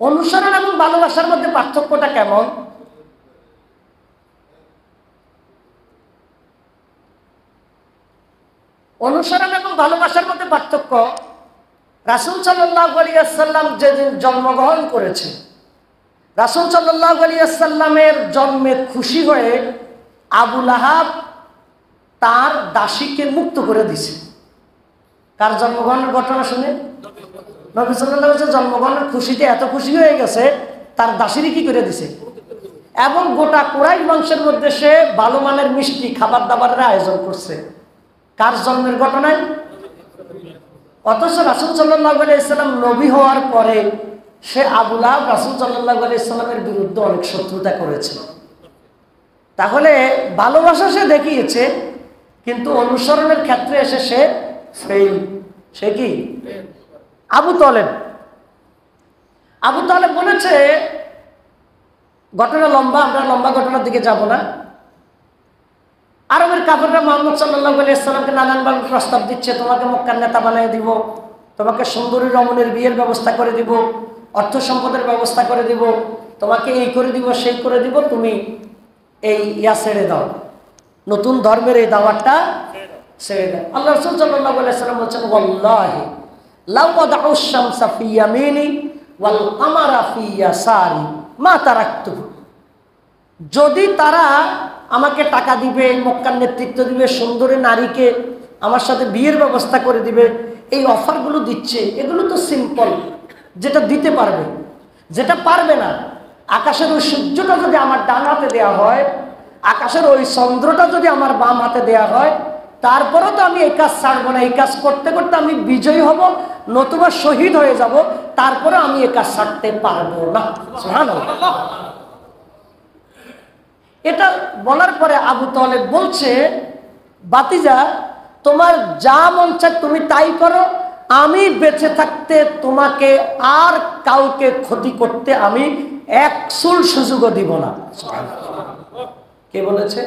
অনুসরণ এবং ভালোবাসার মধ্যে পার্থক্যটা কেমন? অনুসরণ এবং ভালোবাসার মধ্যে পার্থক্য, রাসূল সাল্লাল্লাহু আলাইহি ওয়াসাল্লাম যেদিন জন্মগ্রহণ করেছে, রাসূল সাল্লাল্লাহু আলাইহি ওয়াসাল্লামের জন্মে খুশি হয়ে আবু লাহাব তার দাসীকে মুক্ত করে দিছে। কার জন্মগ্রহণের ঘটনা শুনে? নবী সাল্লাল্লাহু আলাইহি ওয়াসাল্লাম জন্মগ্রহণের খুশিতে এত খুশি হয়ে গেছে তার দাসীরই কি করে দিছে, এবং গোটা কুরাইশ বংশের মধ্যে সে ভালো মানের মিষ্টি খাবার দাবারের আয়োজন করছে। কার জন্মের ঘটনায়? অথচ রাসূল সাল্লাল্লাহু আলাইহি ওয়াসাল্লাম নবী হওয়ার পরে সে আবু লাহাব রাসূল সাল্লাল্লাহু আলাইহি ওয়াসাল্লামের বিরুদ্ধে অনেক শত্রুতা করেছিল। তাহলে ভালোবাসা সে দেখিয়েছে, কিন্তু অনুসরণের ক্ষেত্রে এসে সে ফেল। সে কি? আবু তালেব বলেছে, ঘটনা লম্বা, আমরা লম্বা ঘটনার দিকে যাব না। আরবের কাফেররা মুহাম্মদ সাল্লাল্লাহু আলাইহি ওয়াসাল্লামকে নানানভাবে প্রস্তাব দিচ্ছে, তোমাকে মক্কার নেতা বানিয়ে দিব, তোমাকে সুন্দরী রমণীর বিয়ের ব্যবস্থা করে দিব, অর্থ সম্পদের ব্যবস্থা করে দিব, তোমাকে এই করে দিব সেই করে দিব, তুমি এই ছেড়ে দাও, নতুন ধর্মের এই দাওয়াতটা ছেড়ে দাও। আল্লাহ রাসূল সাল্লাল্লাহু আলাইহি ওয়াসাল্লাম বলেছেন, ওয়াল্লাহি লাউ ওয়াদাউ আশ-শামসা ফি ইয়ামিনি ওয়াল কামারা ফি ইয়াসারি মা তারাকতুহু। যদি তারা আমাকে টাকা দিবে, মক্কার নেতৃত্ব দিবে, সুন্দরী নারীকে আমার সাথে বিয়ের ব্যবস্থা করে দিবে, এই অফারগুলো দিচ্ছে, এগুলো তো সিম্পল, যেটা দিতে পারবে। যেটা পারবে না, আকাশের ওই সূর্যটা যদি আমার ডান হাতে দেওয়া হয়, আকাশের ওই চন্দ্রটা যদি আমার বাম হাতে দেওয়া হয়, তারপরেও তো আমি এই কাজ ছাড়বো না। এই কাজ করতে করতে আমি বিজয়ী হব, নতুবা শহীদ হয়ে যাব, তারপরে আমি এই কাজ ছাড়তে পারবো না। সুবহানাল্লাহ। এটা বলার পরে আবু তালেব বলছে, বাতিজা, তোমার যা মন চায় তুমি তাই করো, আমি বেঁচে থাকতে তোমাকে আর কাউকে ক্ষতি করতে আমি এক চুল সুযোগও দিব না। কে বলেছে?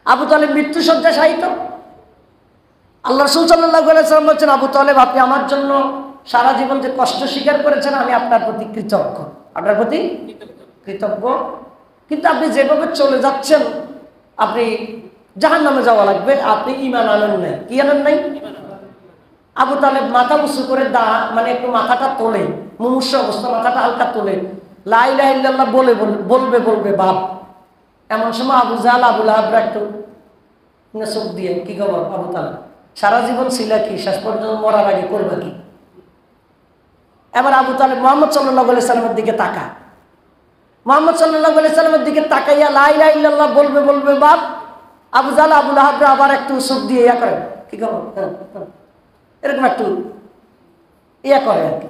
আবু তালেব মৃত্যু শয্যায় শায়িত। আল্লাহ রাসূল সাল্লাল্লাহু আলাইহি ওয়াসাল্লাম বলেছেন, আবু তালেব, আপনি আমার জন্য সারা জীবন যে কষ্ট স্বীকার করেছেন, আমি আপনার প্রতি কৃতজ্ঞ, আপনার প্রতি কৃতজ্ঞ। কিন্তু আপনি যেভাবে চলে যাচ্ছেন, আপনি জাহান্নামে যাওয়া লাগবে, আপনি ঈমান আনেন নাই। কি আনেন নাই? আবু তালেব মাথা উঁচু করে মানে একটু মাথাটা তোলে, মুমূর্ষু অবস্থা, মাথাটা হালকা তোলে, লা ইলাহা ইল্লাল্লাহ বলবে ভাব। এমন সময় আবু জাহল, আবু লাহাবরা একটু চোখ দিয়ে, কি খবর আবু তালেব, সারা জীবন ছিল কি, শেষ পর্যন্ত মরার আগে করবে কি? এবার আবু তালেব মুহাম্মদ সাল্লাল্লাহু আলাইহি ওয়াসাল্লামের দিকে তাকায়। মুহাম্মদ সাল্লাল্লাহু আলাইহি ওয়াসাল্লামের দিকে তাকাইয়া লা ইলাহা ইল্লাল্লাহ বলবে বাপ। আবু জাহল, আবু লাহাবরা আবার একটু চোখ দিয়ে ইয়া করে, কি খবর, এরকম একটু ইয়া করে আর কি।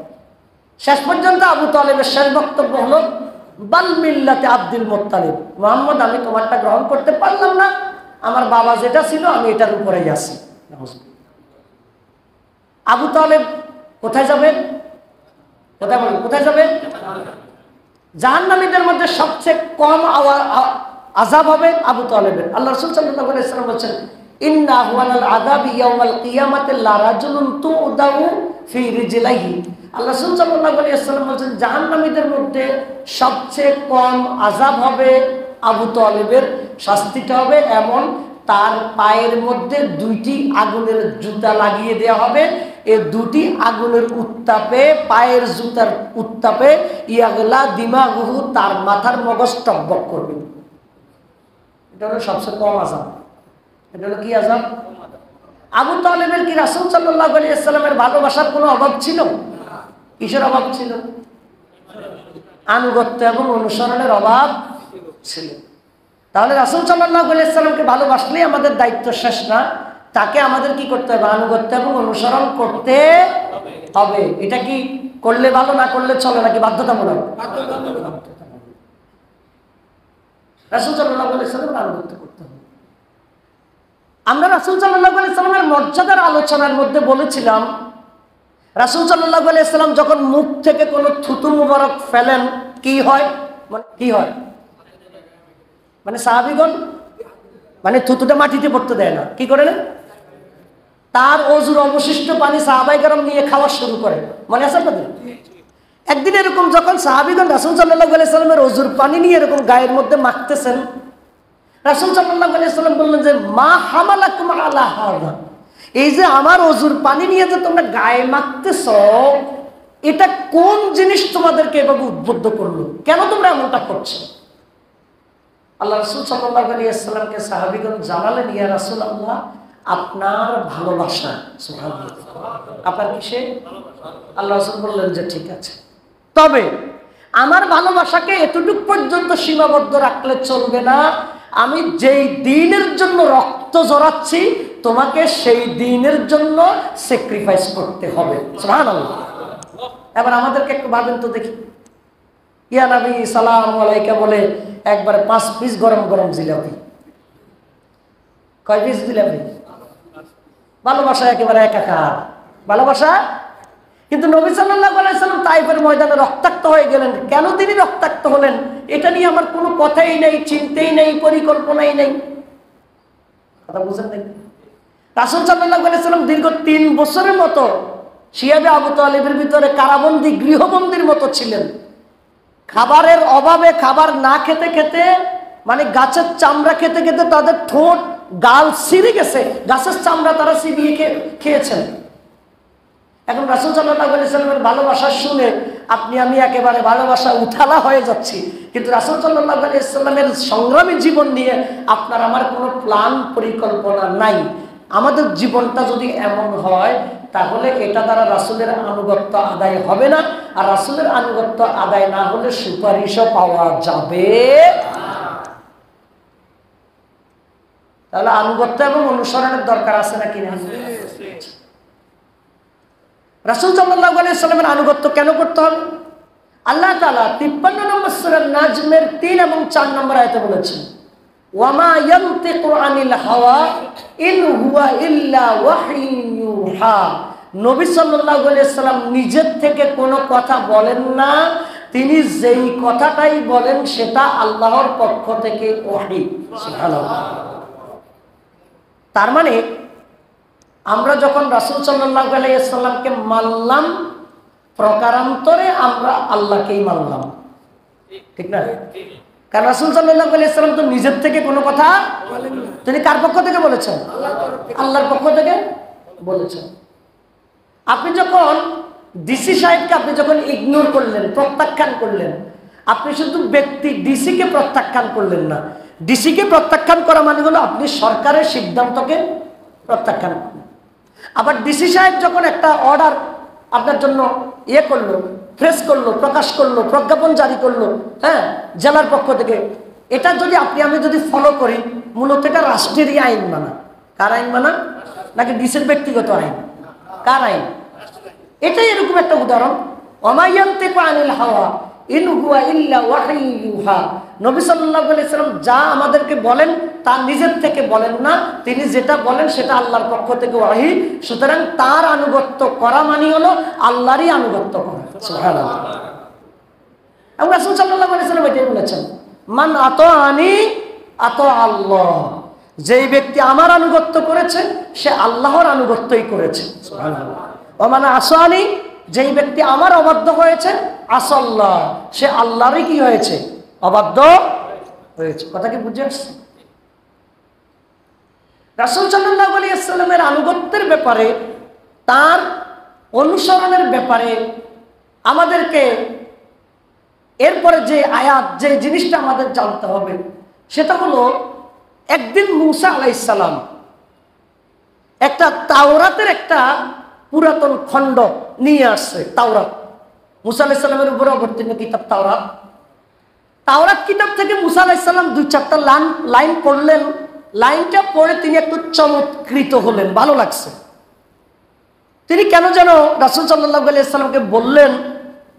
শেষ পর্যন্ত আবু তালেবের শেষ বক্তব্য হলো, বাল মিল্লাতে আব্দুল মুত্তালিব, মুহাম্মদ, আমি তোমারটা গ্রহণ করতে পারলাম না, আমার বাবা যেটা ছিল আমি এটার উপরেই আছি। আবু তালেব কোথায় যাবে? কোথায় বলুন, কোথায় যাবে? জাহান্নামীদের মধ্যে সবচেয়ে কম আযাব হবে আবু তালেবের। আল্লাহ রাসূল সাল্লাল্লাহু আলাইহি ওয়াসাল্লাম বলেছেন, ইন্না হুয়াল আযাবি ইয়াউমাল কিয়ামাতি লা রাজুলুন তুদাউ ফি রিজলাইহি। আল্লাহ রাসূল সাল্লাল্লাহু আলাইহি ওয়াসাল্লাম বলেছেন, জাহান্নামীদের মধ্যে সবচেয়ে কম আযাব হবে আবু তালেবের, শাস্তিটা হবে এমন, তার পায়ের মধ্যে দুইটি আগুনের জুতা লাগিয়ে দেওয়া হবে। এই দুটি আগুনের উত্তাপে, পায়ের জুতার উত্তাপে, ইয়াগলা দিমাগুহু, তার মাথার মগজ টকবক করবে। এটা হলো সবচেয়ে কম আযাব। এটা হলো কি আযাব? আবু তালেবের কি রাসূল সাল্লাল্লাহু আলাইহি ওয়াসাল্লামের ভালোবাসার কোনো অভাব ছিল? কিসের অভাব ছিল? আনুগত্য এবং অনুসরণের অভাব ছিল। তাহলে রাসূল সাল্লাল্লাহু আলাইহি সাল্লামকে ভালোবাসলেই আমাদের দায়িত্ব শেষ না, তাকে আমাদের কি করতে হবে? আনুগত্য এবং অনুসরণ করতে হবে। এটা কি করলে ভালো, না করলে চলে, নাকি বাধ্যতামূলক? রাসূল সাল্লাল্লাহু আলাইহি সাল্লামের আনুগত্য করতে হবে। আমরা রাসূল সাল্লাল্লাহু আলাইহি সাল্লামের মর্যাদার আলোচনার মধ্যে বলেছিলাম, রাসূল সাল্লাল্লাহু আলাইহি সাল্লাম যখন মুখ থেকে কোনো থুতু মুবারক ফেলেন কি হয়? মানে কি হয়? মানে সাহাবীগণ মানে থুতুটা মাটিতে পড়তে দেয় না, কি করে? তার ওযুর অবশিষ্ট পানি সাহাবায়ে কেরাম নিয়ে খাওয়া শুরু করে। মনে আছে আপনাদের? একদিন এরকম যখন সাহাবীগণ রাসূল সাল্লাল্লাহু আলাইহি সাল্লামের ওযুর পানি নিয়ে এরকম গায়ের মধ্যে মাখতেছেন, রাসূল সাল্লাল্লাহু আলাইহি সাল্লাম বললেন যে মা হামালাকুম আলা হাযা, এই যে আমার ওযুর পানি নিয়ে যে তোমরা গায়ে মাখতেছো, এটা কোন জিনিস তোমাদেরকে এভাবে উদ্বুদ্ধ করলো? কেন তোমরা এমনটা করছো? আল্লাহ রাসূল সাল্লাল্লাহু আলাইহি সাল্লামকে সাহাবীগণ জানালেন, ইয়া রাসূলুল্লাহ, আপনার ভালোবাসা। সুবহানাল্লাহ। আপনার কিসে? আল্লাহ রাসূল বললেন যে ঠিক আছে, তবে আমার ভালোবাসাকে এতটুকু পর্যন্ত সীমাবদ্ধ রাখলে চলবে না। আমি যেই দ্বীনের জন্য রক্ত ঝরাচ্ছি, তোমাকে সেই দ্বীনের জন্য স্যাক্রিফাইস করতে হবে। সুবহানাল্লাহ। এবার আমাদেরকে একটু ভাবেন তো দেখি, ইয়া নবী সালাম আলাইকা বলে একবারে 5 পিস গরম গরম জিলাপি। কয় পিস জিলাপি? ভালোবাসা একেবারে একাকার ভালোবাসা। কিন্তু নবী সাল্লাল্লাহু আলাইহি সাল্লাম তাইফের ময়দানে রক্তাক্ত হয়ে গেলেন। কেন তিনি রক্তাক্ত হলেন এটা নিয়ে আমার কোনো কথাই নেই, চিন্তাই নেই, পরিকল্পনাই নেই। কথা বুঝেন নাকি? রাসূল সাল্লাল্লাহু আলাইহি সাল্লাম দীর্ঘ 3 বছরের মতো শিয়াবে আবু তালিবের ভিতরে কারাবন্দী, গৃহবন্দীর মতো ছিলেন। খাবারের অভাবে, খাবার না খেতে খেতে, মানে গাছের চামড়া খেতে খেতে তাদের ঠোঁট গাল ছিঁড়ে গেছে, গাছের চামড়া তারা চিবিয়ে খেয়েছেন। এখন রাসূল সাল্লাল্লাহু আলাইহি সাল্লামের ভালোবাসা শুনে আপনি আমি একেবারে ভালোবাসা উঠালা হয়ে যাচ্ছি, কিন্তু রাসূল সাল্লাল্লাহু আলাইহি সাল্লামের সংগ্রামী জীবন নিয়ে আপনার আমার কোনো প্ল্যান পরিকল্পনা নাই। আমাদের জীবনটা যদি এমন হয়, তাহলে এটা দ্বারা রাসূলের আনুগত্য আদায় হবে না, আর রাসূলের আনুগত্য আদায় না হলে সুপারিশও পাওয়া যাবে না। তাহলে আনুগত্য এবং অনুসরণের দরকার আছে নাকি না? রাসূল সাল্লাল্লাহু আলাইহি সাল্লামের আনুগত্য কেন করতে হবে? আল্লাহ তাআলা 53 নম্বর সূরা নাজমের 3 এবং 4 নম্বর আয়াতে বলেছেন, ওয়ামা ইয়ানতিকু আনিল হাওয়া ইন হুয়া ইল্লা ওয়াহয়ুন ইউহা। নবী সাল্লাল্লাহু আলাইহি সাল্লাম নিজের থেকে কোনো কথা বলেন না, তিনি যেই কথাটাই বলেন সেটা আল্লাহর পক্ষ থেকে ওহী। সুবহানাল্লাহ। তার মানে আমরা যখন রাসূল সাল্লাল্লাহু আলাইহি সাল্লামকে মানলাম, প্রকারান্তরে আমরা আল্লাহকেই মানলাম, ঠিক না? কারণ রাসূল সাল্লাল্লাহু আলাইহি সাল্লাম তো নিজের থেকে কোনো কথা বলেন না। তিনি কার পক্ষ থেকে বলেছেন? আল্লাহর পক্ষ থেকে বলেছেন। আপনি যখন ডিসি সাহেবকে আপনি যখন ইগনোর করলেন, প্রত্যাখ্যান করলেন, আপনি শুধু ব্যক্তি ডিসিকে প্রত্যাখ্যান করলেন না, ডিসিকে প্রত্যাখ্যান করা মানে হলো আপনি সরকারের সিদ্ধান্তকে প্রত্যাখ্যান করলেন। আবার ডিসি সাহেব যখন একটা অর্ডার আপনার জন্য করলো, প্রেস করলো, প্রকাশ করলো, প্রজ্ঞাপন জারি করলো, হ্যাঁ, জেলার পক্ষ থেকে, এটা যদি আপনি আমি যদি ফলো করি, মূলত এটা রাষ্ট্রেরই আইন মানা। কার আইন মানা? নাকি ডিসির ব্যক্তিগত আইন? কার আইন? এটাই এরকম একটা উদাহরণ। ওমা ইয়ানতিকু আনিল হাওয়া ইন হুয়া ইল্লা ওয়াহয়ুন ইউহা। নবী সাল্লাল্লাহু আলাইহি সাল্লাম যা আমাদেরকে বলেন তা নিজের থেকে বলেন না, তিনি যেটা বলেন সেটা আল্লাহর পক্ষ থেকে ওহী। সুতরাং তার আনুগত্য করা মানে হলো আল্লাহরই আনুগত্য করা। সুবহানাল্লাহ। এবং রাসূল সাল্লাল্লাহু আলাইহি সাল্লাম এটাই বলেছেন, মান আতাআনি আতা আল্লাহ। যেই ব্যক্তি আমার আনুগত্য করেছে সে আল্লাহর আনুগত্যই করেছে। সুবহানাল্লাহ। ওয়া মান আসানি, যেই ব্যক্তি আমার অবাধ্য হয়েছে, আসাল্লাহ, সে আল্লাহরই কি হয়েছে? অবাধ্য হয়েছে। কথা কি বুঝে আসছে? রাসূল সাল্লাল্লাহু আলাইহি ওয়াসাল্লামের আনুগত্যের ব্যাপারে, তার অনুসরণের ব্যাপারে আমাদেরকে এরপরে যে আয়াত, যে জিনিসটা আমাদের জানতে হবে সেটা হলো, একদিন মূসা আলাইহিস সালাম একটা তাওরাতের একটা পুরাতন খণ্ড নিয়ে আসছে। তাওরাত, মূসা আলাইহিস সালামের উপরে অবতীর্ণ কিতাব তাওরাত। তাওরাত কিতাব থেকে মুসা আলাইহিস সালাম 2-4টা লাইন পড়লেন। লাইনটা পড়ে তিনি একটু চমৎকৃত হলেন, ভালো লাগছে। তিনি কেন যেন রাসূল সাল্লাল্লাহু আলাইহি ওয়াসাল্লামকে বললেন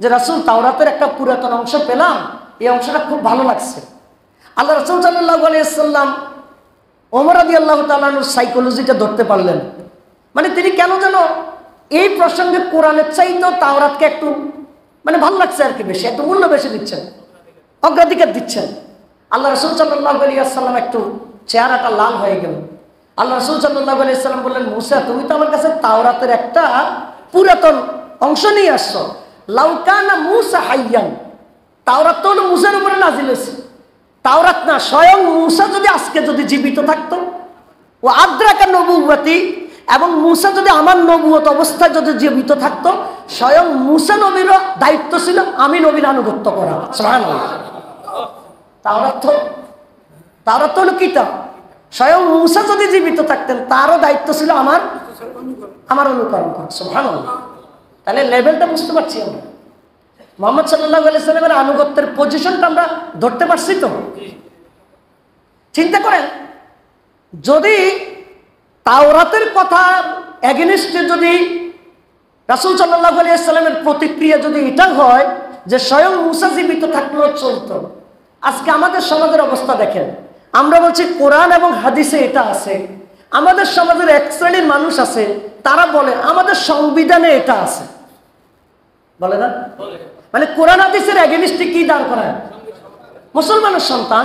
যে রাসূল, তাওরাতের একটা পুরাতন অংশ পেলাম, এই অংশটা খুব ভালো লাগছে। আল্লাহ রাসূল সাল্লাল্লাহু আলাইহি ওয়াসাল্লাম ওমর রাদিয়াল্লাহু তাআলা আনহুর সাইকোলজিটা ধরতে পারলেন। মানে তিনি কেন যেন এই প্রসঙ্গে কোরআনের চাইতেও তাওরাতকে একটু ভালো লাগছে আর কি, বেশি একটু মূল্য বেশি দিচ্ছেন, অগ্রাধিকার দিচ্ছেন। আল্লাহ রাসূল সাল্লাল্লাহু আলাইহি ওয়াসাল্লাম একটু চেহারাটা লাল হয়ে গেল। আল্লাহ রাসূল সাল্লাল্লাহু আলাইহি ওয়াসাল্লাম বললেন, মুসা, তুমি তো আমার কাছে তাওরাতের একটা পুরাতন অংশ নিয়ে আসছো। লাউ কানা মুসা হাইয়ান, তাওরাত তো হলো মুসার উপরে নাজিল হয়েছে। তাওরাত না, স্বয়ং মুসা যদি আজকে যদি জীবিত থাকতো, ও আদ্রাকা নবুয়তি, এবং মুসা যদি আমার নবুয়ত অবস্থায় যদি জীবিত থাকতো, স্বয়ং মুসা নবীর দায়িত্ব ছিল আমি নবীর আনুগত্য করা। সুবহানাল্লাহ। তাওরাত হলো কিতাব, স্বয়ং মুসা যদি জীবিত থাকতেন তারও দায়িত্ব ছিল আমার অনুকরণ করা। সুবহানাল্লাহ। তাহলে লেভেলটা বুঝতে পারছি আমরা। মুহাম্মদ সাল্লাল্লাহু আলাইহি সাল্লামের আনুগত্যের পজিশনটা আমরা ধরতে পারছি তো? চিন্তা করেন, যদি তাওরাতের কথা এগেইনস্টে যদি রাসূল সাল্লাল্লাহু আলাইহি সাল্লামের প্রতিক্রিয়া যদি এটা হয় যে স্বয়ং মুসা জীবিত থাকলেও চলতো, আজকে আমাদের সমাজের অবস্থা দেখেন। আমরা বলছি কোরআন এবং হাদিসে এটা আছে, আমাদের সমাজের এক শ্রেণীর মানুষ আছে তারা বলে আমাদের সংবিধানে এটা আছে, বলে না? মানে কোরআন হাদিসের এগেইনস্টে কি দাঁড় করায়? মুসলমানের সন্তান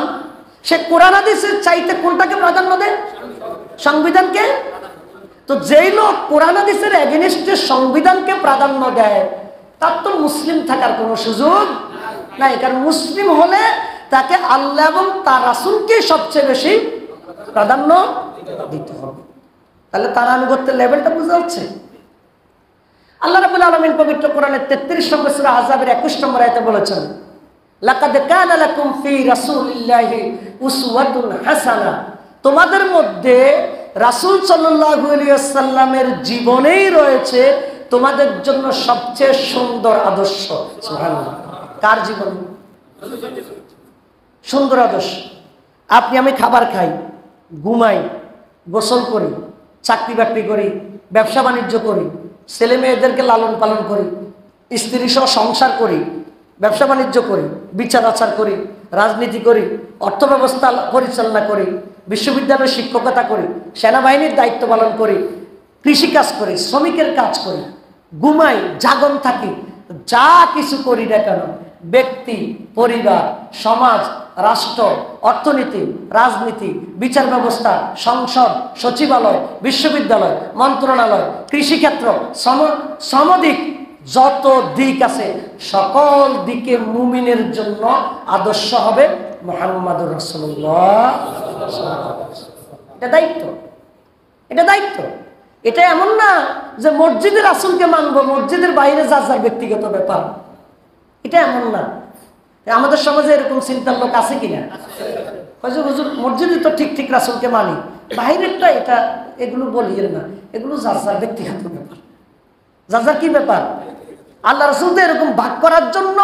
সে কোরআন হাদিসের চাইতে কোনটাকে প্রাধান্য দেয়? সংবিধানকে। তো যেই লোক কোরআন হাদিসের এগেইনস্টে সংবিধানকে প্রাধান্য দেয় তার তো মুসলিম থাকার কোনো সুযোগ নাই। কারণ মুসলিম হলে তাকে আল্লাহ এবং তার রাসূলকে সবচেয়ে বেশি প্রাধান্য দিতে হবে। তাহলে তার আনুগত্যের লেভেলটা বোঝা যাচ্ছে। আল্লাহ রাব্বুল আলামিন পবিত্র কোরআনের 33 নম্বর সূরা আহজাবের 21 নম্বর আয়াতে বলেছেন, লাকাদ কানা লাকুম ফি রাসূলিল্লাহি উসওয়াতুন হাসানা, তোমাদের মধ্যে রাসূল সাল্লাল্লাহু আলাইহি ওয়াসাল্লামের জীবনেই রয়েছে তোমাদের জন্য সবচেয়ে সুন্দর আদর্শ। সুবহানাল্লাহ। কার জীবন? সুন্দর আদর্শ। আপনি আমি খাবার খাই, ঘুমাই, গোসল করি, চাকরি বাকরি করি, ব্যবসা বাণিজ্য করি, ছেলে মেয়েদেরকে লালন পালন করি, স্ত্রী সহ সংসার করি, ব্যবসা বাণিজ্য করি, বিচার আচার করি, রাজনীতি করি, অর্থ ব্যবস্থা পরিচালনা করি, বিশ্ববিদ্যালয়ে শিক্ষকতা করি, সেনাবাহিনীর দায়িত্ব পালন করি, কৃষিকাজ করি, শ্রমিকের কাজ করি, ঘুমাই, জাগন থাকি, যা কিছু করি না কেন, ব্যক্তি, পরিবার, সমাজ, রাষ্ট্র, অর্থনীতি, রাজনীতি, বিচার ব্যবস্থা, সংসদ, সচিবালয়, বিশ্ববিদ্যালয়, মন্ত্রণালয়, কৃষিক্ষেত্র, শ্রমদিক, যত দিক আছে সকল দিকে মুমিনের জন্য আদর্শ হবে মুহাম্মাদুর রাসূলুল্লাহ। এটা দায়িত্ব, এটা দায়িত্ব। এটা এমন না যে মসজিদের রাসূলকে মানবো, মসজিদের বাইরে যার যার ব্যক্তিগত ব্যাপার, এটা এমন না। আমাদের সমাজে এরকম চিন্তার লোক আছে কিনা? হুজুর মসজিদে তো ঠিক ঠিক রাসূলকে মানি, বাইরেরটা এটা এগুলো বলিয়েন না, এগুলো যার যার ব্যক্তিগত ব্যাপার। যার যার কি ব্যাপার? আল্লাহ রাসূলকে এরকম ভাগ করার জন্য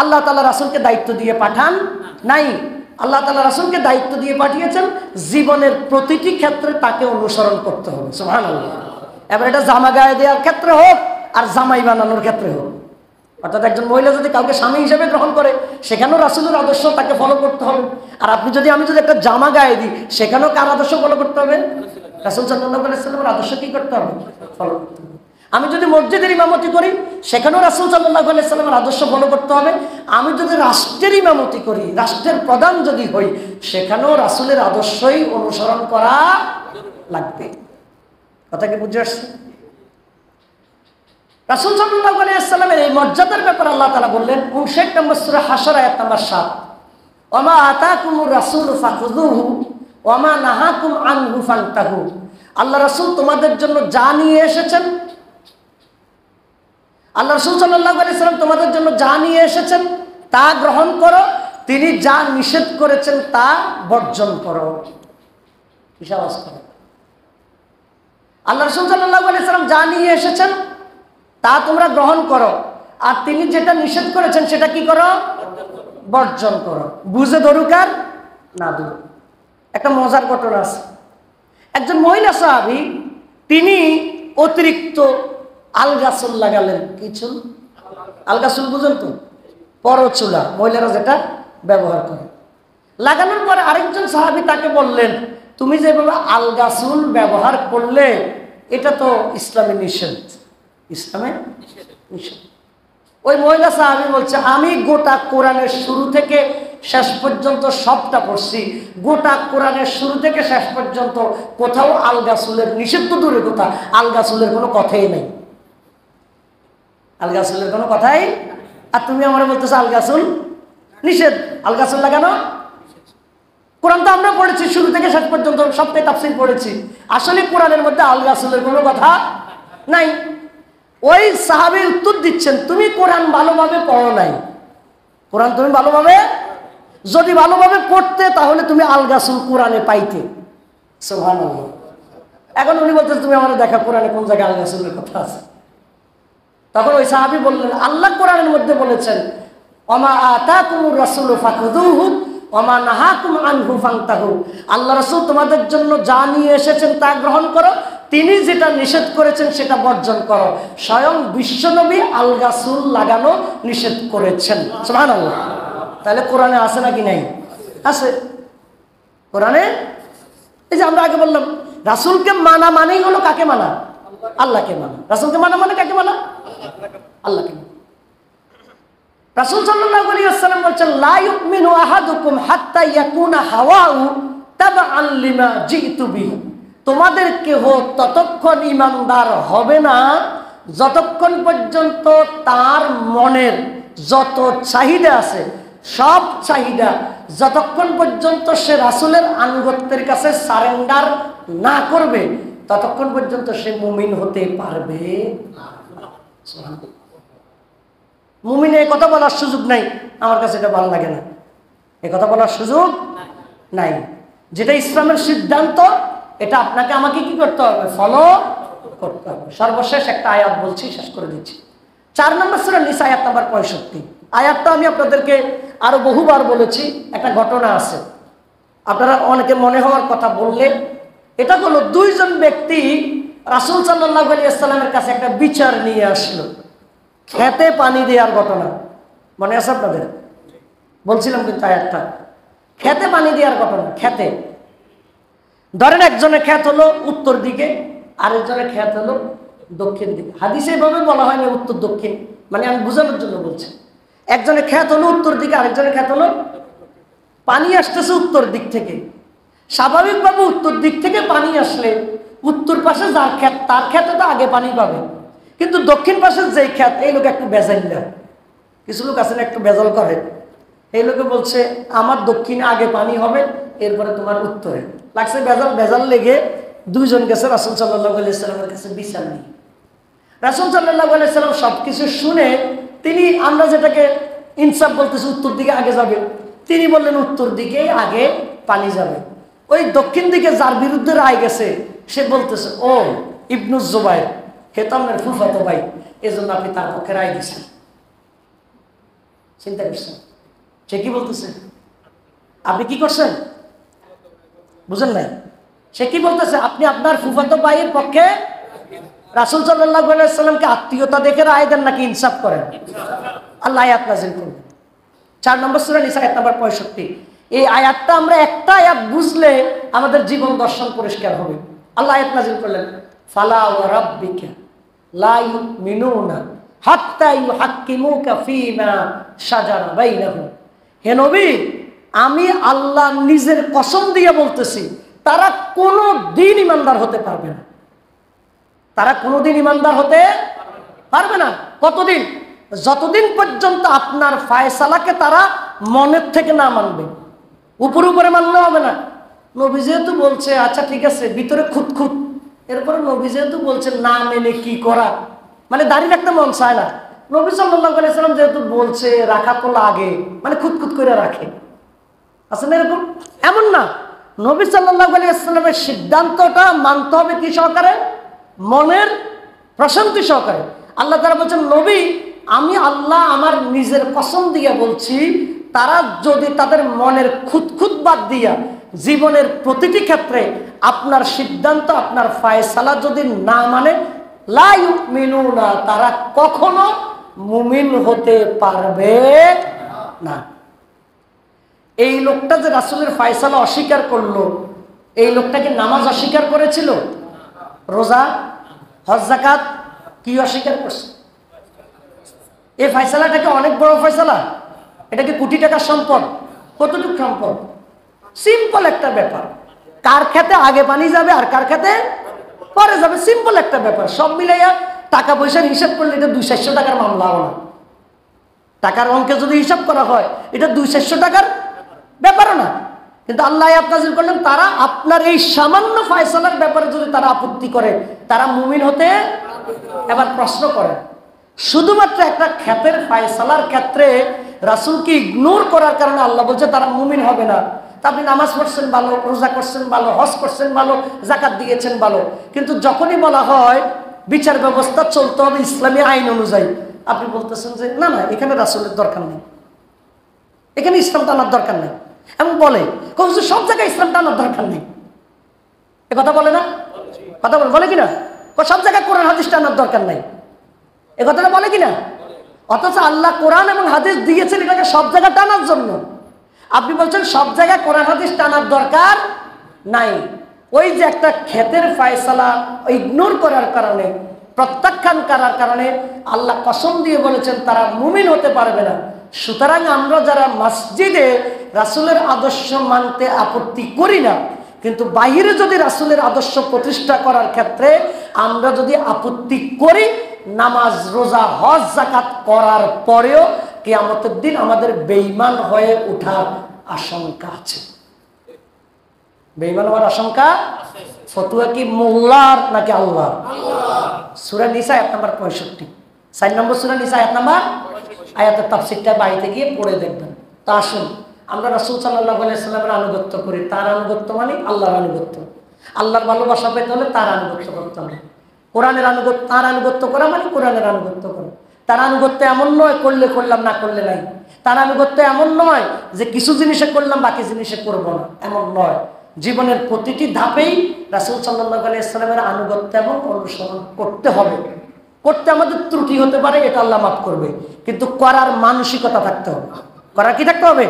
আল্লাহ তাআলা রাসূলকে দায়িত্ব দিয়ে পাঠান নাই। আল্লাহ তাআলা রাসূলকে দায়িত্ব দিয়ে পাঠিয়েছেন জীবনের প্রতিটি ক্ষেত্রে তাকে অনুসরণ করতে হবে। সুবহানাল্লাহ। এবার এটা জামা গায়ে দেওয়ার ক্ষেত্রে হোক আর জামাই বানানোর ক্ষেত্রে হোক, অর্থাৎ একজন মহিলা যদি কাউকে স্বামী হিসেবে গ্রহণ করে সেখানেও রাসূলের আদর্শ তাকে ফলো করতে হবে। আর আপনি যদি আমি যদি একটা জামা গায়ে দিই সেখানেও কার আদর্শ ফলো করতে হবে? রাসূল সাল্লাল্লাহু আলাইহি ওয়াসাল্লামের আদর্শ কি করতে হবে? ফলো করতে হবে। আমি যদি মসজিদের ইমামতি করি সেখানেও রাসূল সাল্লাল্লাহু আলাইহি ওয়াসাল্লামের আদর্শ ফলো করতে হবে। আমি যদি রাষ্ট্রের ইমামতি করি, রাষ্ট্রের প্রধান যদি হই, সেখানেও রাসূলের আদর্শই অনুসরণ করা লাগবে। কথা কি বুঝে আসছে? রাসূল সাল্লাল্লাহু আলাইহি ওয়াসাল্লামের এই মর্যাদার ব্যাপারে আল্লাহ তাআলা বললেন 59 নম্বর সূরা হাশর আয়াত নাম্বার 7, ওমা আতাকুমুর রাসূলু ফাখুযুহু ওমা নাহাকুম আনহু ফান্তাহু। আল্লাহ রাসূল তোমাদের জন্য যা নিয়ে এসেছেন, আল্লাহ রাসূল সাল্লাল্লাহু আলাইহি ওয়াসাল্লাম তোমাদের জন্য যা নিয়ে এসেছেন তা গ্রহণ করো, তিনি যা নিষেধ করেছেন তা বর্জন করো। বিশ্বাস করো। আল্লাহ রাসূল সাল্লাল্লাহু আলাইহি ওয়াসাল্লাম যা নিয়ে এসেছেন তা তোমরা গ্রহণ করো, আর তিনি যেটা নিষেধ করেছেন সেটা কি করো? বর্জন করো, বুঝে ধরুক আর না ধরুক। একটা মজার ঘটনা আছে। একজন মহিলা সাহাবী, তিনি অতিরিক্ত আলগাসুল লাগালেন। কি চুল? আলগাসুল বুঝেন তো? পরচুলা, মহিলারা যেটা ব্যবহার করে। লাগানোর পরে আরেকজন সাহাবী তাকে বললেন, তুমি যেভাবে আলগাসুল ব্যবহার করলে এটা তো ইসলামে নিষেধ। ইসলামে নিষেধ। ওই মহিলা সাহাবী বলছে, আমি গোটা কোরআনের শুরু থেকে শেষ পর্যন্ত সবটা পড়ছি, গোটা কোরআনের শুরু থেকে শেষ পর্যন্ত কোথাও আলগাসুলের নিষেধ তো দূরের কথা, আলগাসুলের কোনো কথাই নেই। আলগাসুলের কোনো কথাই, আর তুমি আমার বলতেছো আলগাসুল নিষেধ। আলগাসুল লাগানো কোরআন তো আমরা পড়েছি শুরু থেকে শেষ পর্যন্ত, সবটাই তাফসীর পড়েছি। আসলে কোরআনের মধ্যে আলগাসুলের কোনো কথা নাই। ওই সাহাবী উত্তর দিচ্ছেন, তুমি কোরআন ভালোভাবে পড়ো নাই। কোরআন তুমি ভালোভাবে, যদি ভালোভাবে পড়তে তাহলে তুমি আলগাসুল কোরআনে পাইতে। সুবহানাল্লাহ। এখন উনি বলতেছেন, তুমি আমার দেখা কোরআনে কোন জায়গায় আলগাসুলের কথা আছে? তখন ওই সাহাবী বললেন, আল্লাহ কোরআনের মধ্যে বলেছেন, ওমা আতাকুমুর রাসূলু ফাখুযুহু ওমা নাহাকুম আনহু ফান্তাহু। আল্লাহ রাসূল তোমাদের জন্য যা নিয়ে এসেছেন তা গ্রহণ করো, তিনি যেটা নিষেধ করেছেন সেটা বর্জন করো। স্বয়ং বিশ্বনবী আলগাসুল লাগানো নিষেধ করেছেন। সুবহানাল্লাহ। তাহলে কোরআনে আছে নাকি নাই? আছে। কোরআনে এই যে আমরা আগে বললাম, রাসূলকে মানা মানেই হলো কাকে মানা? আল্লাহকে মানা। রাসূলকে মানা মানে কাকে মানা? আল্লাহকে মানা। রাসূল সাল্লাল্লাহু আলাইহি ওয়াসাল্লাম বলেন, লা ইউমিনু আহাদুকুম হাত্তা ইয়াকুনা হাওয়াউ তাবআন লিমা জিতু বিহি। তোমাদের কেহ ততক্ষণ ঈমানদার হবে না যতক্ষণ পর্যন্ত তার মনের যত চাহিদা আছে সব চাহিদা যতক্ষণ পর্যন্ত সে রাসূলের আনুগত্যের কাছে সারেন্ডার না করবে ততক্ষণ পর্যন্ত সে মুমিন হতে পারবে না। সুবহানাল্লাহ। মুমিনে এই কথা বলার সুযোগ নাই, আমার কাছে এটা ভালো লাগে না, এই কথা বলার সুযোগ নাই। যেটা ইসলামের সিদ্ধান্ত এটা আপনাকে আমাকে কি করতে হবে? ফলো করতে হবে। সর্বশেষ একটা আয়াত বলছি, শেষ করে দিচ্ছি। 4 নম্বর সূরা নিসা আয়াত নাম্বার 65। আয়াতটা আমি আপনাদেরকে আরো বহুবার বলেছি। একটা ঘটনা আছে, আপনারা অনেকে মনে হওয়ার কথা বললে, এটা হলো 2 জন ব্যক্তি রাসূল সাল্লাল্লাহু আলাইহি ওয়াসাল্লামের কাছে একটা বিচার নিয়ে আসলো। খেতে পানি দেওয়ার ঘটনা মনে আছে আপনাদের? বলছিলাম কিন্তু আয়াতটা খেতে পানি দেওয়ার ঘটনা। খেতে ধরেন একজনের ক্ষেত হলো উত্তর দিকে, আরেকজনের ক্ষেত হলো দক্ষিণ দিকে। হাদিসে এভাবে বলা হয়নি উত্তর দক্ষিণ, মানে আমি বোঝানোর জন্য বলছি। একজনের ক্ষেত হলো উত্তর দিকে, আরেকজনের ক্ষেত হলো, পানি আসতেছে উত্তর দিক থেকে। স্বাভাবিকভাবে উত্তর দিক থেকে পানি আসলে উত্তর পাশে যার ক্ষেত তার ক্ষেতে তো আগে পানি পাবে, কিন্তু দক্ষিণ পাশে যেই ক্ষেত, এই লোক একটু বেজাইল না, কিছু লোক আছে না একটু বেজাল করে, এই লোকে বলছে আমার দক্ষিণে আগে পানি হবে, এরপরে তোমার উত্তরে। লাগছে বেজাল, বেজাল লেগে 2 জন গেছে রাসূল সাল্লাল্লাহু আলাইহি ওয়াসাল্লামের কাছে বিচার নিয়ে। রাসূল সাল্লাল্লাহু আলাইহি ওয়াসাল্লাম সবকিছু শুনে তিনি, আমরা যেটাকে ইনসাফ বলতেছি উত্তর দিকে আগে যাবে, তিনি বললেন উত্তর দিকে আগে পানি যাবে। ওই দক্ষিণ দিকে যার বিরুদ্ধে রায় গেছে সে বলতেছে, ও ইবনুজ জুবাইর, হে তো আপনার ফুফাতো ভাই, এজন্য আপনি তার পক্ষে রায় দিচ্ছেন। চিন্তা করছেন সে কি বলতেছে? আপনি কি করছেন বুঝেন নাই? সে কি বলতেছে? আপনি আপনার ফুফাতো ভাইয়ের পক্ষে রাসূল সাল্লাল্লাহু আলাইহি ওয়াসাল্লামকে আত্মীয়তা দেখে রায় দেন নাকি ইনসাফ করেন? আল্লাহ আয়াত নাযিল করলেন 4 নম্বর সূরা নিসা আয়াত নাম্বার 65। এই আয়াতটা আমরা একটা আয়াত বুঝলে আমাদের জীবন দর্শন পরিষ্কার হবে। আল্লাহ আয়াত নাযিল করলেন, ফালা ওয়া রাব্বিকা লা ইউমিনুনা হাত্তা ইউহাক্কিমুকা ফীমা শাজারা বাইনাহুম। হে নবী, আমি আল্লাহ নিজের কসম দিয়ে বলতেছি, তারা কোনো দিন ইমানদার হতে পারবে না। তারা কোনোদিন ইমানদার হতে পারবে না। কতদিন? যতদিন পর্যন্ত আপনার ফায়সালাকে তারা মনের থেকে না মানবে। উপরে উপরে মানলে হবে না। নবী যেহেতু বলছে আচ্ছা ঠিক আছে, ভিতরে খুঁতখুত, এরপরে নবী যেহেতু বলছে না মেনে কি করা, মানে দাঁড়িয়ে রাখতে মন চায় না। নবী সাল্লাল্লাহু আলাইহি ওয়াসাল্লাম যেহেতু বলছে রাখা তো লাগে, মানে খুঁতখুত করে রাখে। আছে না এরকম? এমন না, নবী সাল্লাল্লাহু আলাইহি ওয়াসাল্লামের সিদ্ধান্তটা মানতে হবে কি সহকারে? মনের প্রশান্তি সহকারে। আল্লাহ তাআলা বলেন, নবী আমি আল্লাহ আমার নিজের কসম দিয়ে বলছি, তারা যদি তাদের মনের খুঁতখুঁত বাদ দিয়া জীবনের প্রতিটি ক্ষেত্রে আপনার সিদ্ধান্ত, আপনার ফায়সালা যদি না মানে, লা ইউমিনুনা, তারা কখনো মুমিন হতে পারবে না। এই লোকটা যে রাসূলের ফায়সালা অস্বীকার করলো, এই লোকটা কি নামাজ অস্বীকার করেছিল? রোজা, হজ, যাকাত কি অস্বীকার করছে? এই ফায়সালাটাকে অনেক বড় ফায়সালা, এটা কি কোটি টাকার সম্পদ? কতটুকু সম্পদ? সিম্পল একটা ব্যাপার, কার খেতে আগে পানি যাবে আর কার খেতে পরে যাবে, সিম্পল একটা ব্যাপার। সব মিলাইয়া টাকা পয়সার হিসাব করলে এটা 200-400 টাকার মামলা হবে না। টাকার অঙ্কে যদি হিসাব করা হয় এটা 200-400 টাকার ব্যাপারও না। কিন্তু আল্লাহ আয়াত নাযিল করলেন, তারা আপনার এই সামান্য ফায়সালার ব্যাপারে যদি তারা আপত্তি করে, তারা মুমিন হতে। এবার প্রশ্ন করেন, শুধুমাত্র একটা ক্ষেতের ফায়সালার ক্ষেত্রে রাসূলকে ইগনোর করার কারণে আল্লাহ বলছে তারা মুমিন হবে না। তা আপনি নামাজ পড়ছেন ভালো, রোজা করছেন ভালো, হজ করছেন ভালো, যাকাত দিয়েছেন ভালো, কিন্তু যখনই বলা হয় বিচার ব্যবস্থা চলতে হবে ইসলামী আইন অনুযায়ী, আপনি বলতেছেন যে না না, এখানে রাসূলের দরকার নেই, এখানে ইসলাম টানার দরকার নেই। এবং বলে সব জায়গায় ইসলাম টানার দরকার নেই, এ কথা বলে না? কথা বলে কিনা? সব জায়গায় কোরআন হাদিস টানার দরকার নাই, এ কথাটা বলে কিনা? অথচ আল্লাহ কোরআন এবং হাদিস দিয়েছেন এটাকে সব জায়গায় টানার জন্য। আপনি বলছেন সব জায়গায় কোরআন হাদিস টানার দরকার নাই। ওই যে একটা ক্ষেতের ফায়সালা ইগনোর করার কারণে, প্রত্যাখ্যান করার কারণে আল্লাহ কসম দিয়ে বলেছেন তারা মুমিন হতে পারবে না। সুতরাং আমরা যারা মসজিদে রাসূলের আদর্শ মানতে আপত্তি করি না, কিন্তু বাহিরে যদি রাসূলের আদর্শ প্রতিষ্ঠা করার ক্ষেত্রে আমরা যদি আপত্তি করি, নামাজ, রোজা, হজ, যাকাত করার পরেও কিয়ামতের দিন আমাদের বেঈমান হয়ে ওঠার আশঙ্কা আছে। বেঈমান হওয়ার আশঙ্কা। ফতোয়া কি মোল্লার নাকি আল্লাহ? সূরা নিসা আয়াত নাম্বার 65, 4 নম্বর সূরা নিসা আয়াত নাম্বার, আয়াতের তাফসীরটা বাড়িতে গিয়ে পড়ে দেখবেন। তা আসুন, আমরা রাসূল সাল্লাল্লাহু আলাইহি সাল্লামের আনুগত্য করি। তার আনুগত্য মানে আল্লাহর আনুগত্য। আল্লাহর ভালোবাসা পেতে হলে তার আনুগত্য করতে হবে। কোরআনের আনুগত্য, তার আনুগত্য করা মানে কোরআনের আনুগত্য করা। তার আনুগত্য এমন নয় করলে করলাম না করলে নাই। তার আনুগত্য এমন নয় যে কিছু জিনিসে করলাম বাকি জিনিসে করব না, এমন নয়। জীবনের প্রতিটি ধাপেই রাসূল সাল্লাল্লাহু আলাইহি সাল্লামের আনুগত্য এবং অনুসরণ করতে হবে। করতে আমাদের ত্রুটি হতে পারে, এটা আল্লাহ মাফ করবে, কিন্তু করার মানসিকতা থাকতে হবে। করার কি থাকতে হবে?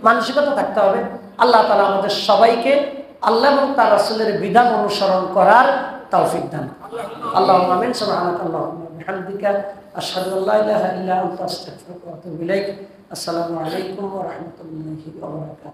মানসিকতা থাকতে হবে। আল্লাহ তাআলা আমাদের সবাইকে আল্লাহ এবং তার রাসূলের বিধান অনুসরণ করার তৌফিক দান। আল্লাহুম্মা আমিন। সুবহানাকাল্লাহুম্মা ওয়া বিহামদিকা, আশহাদু আল্লা ইলাহা ইল্লা আনতা, আস্তাগফিরুকা ওয়া আতুবু ইলাইক। আসসালামু আলাইকুম ওয়া রাহমাতুল্লাহি ওয়া বারাকাতুহু।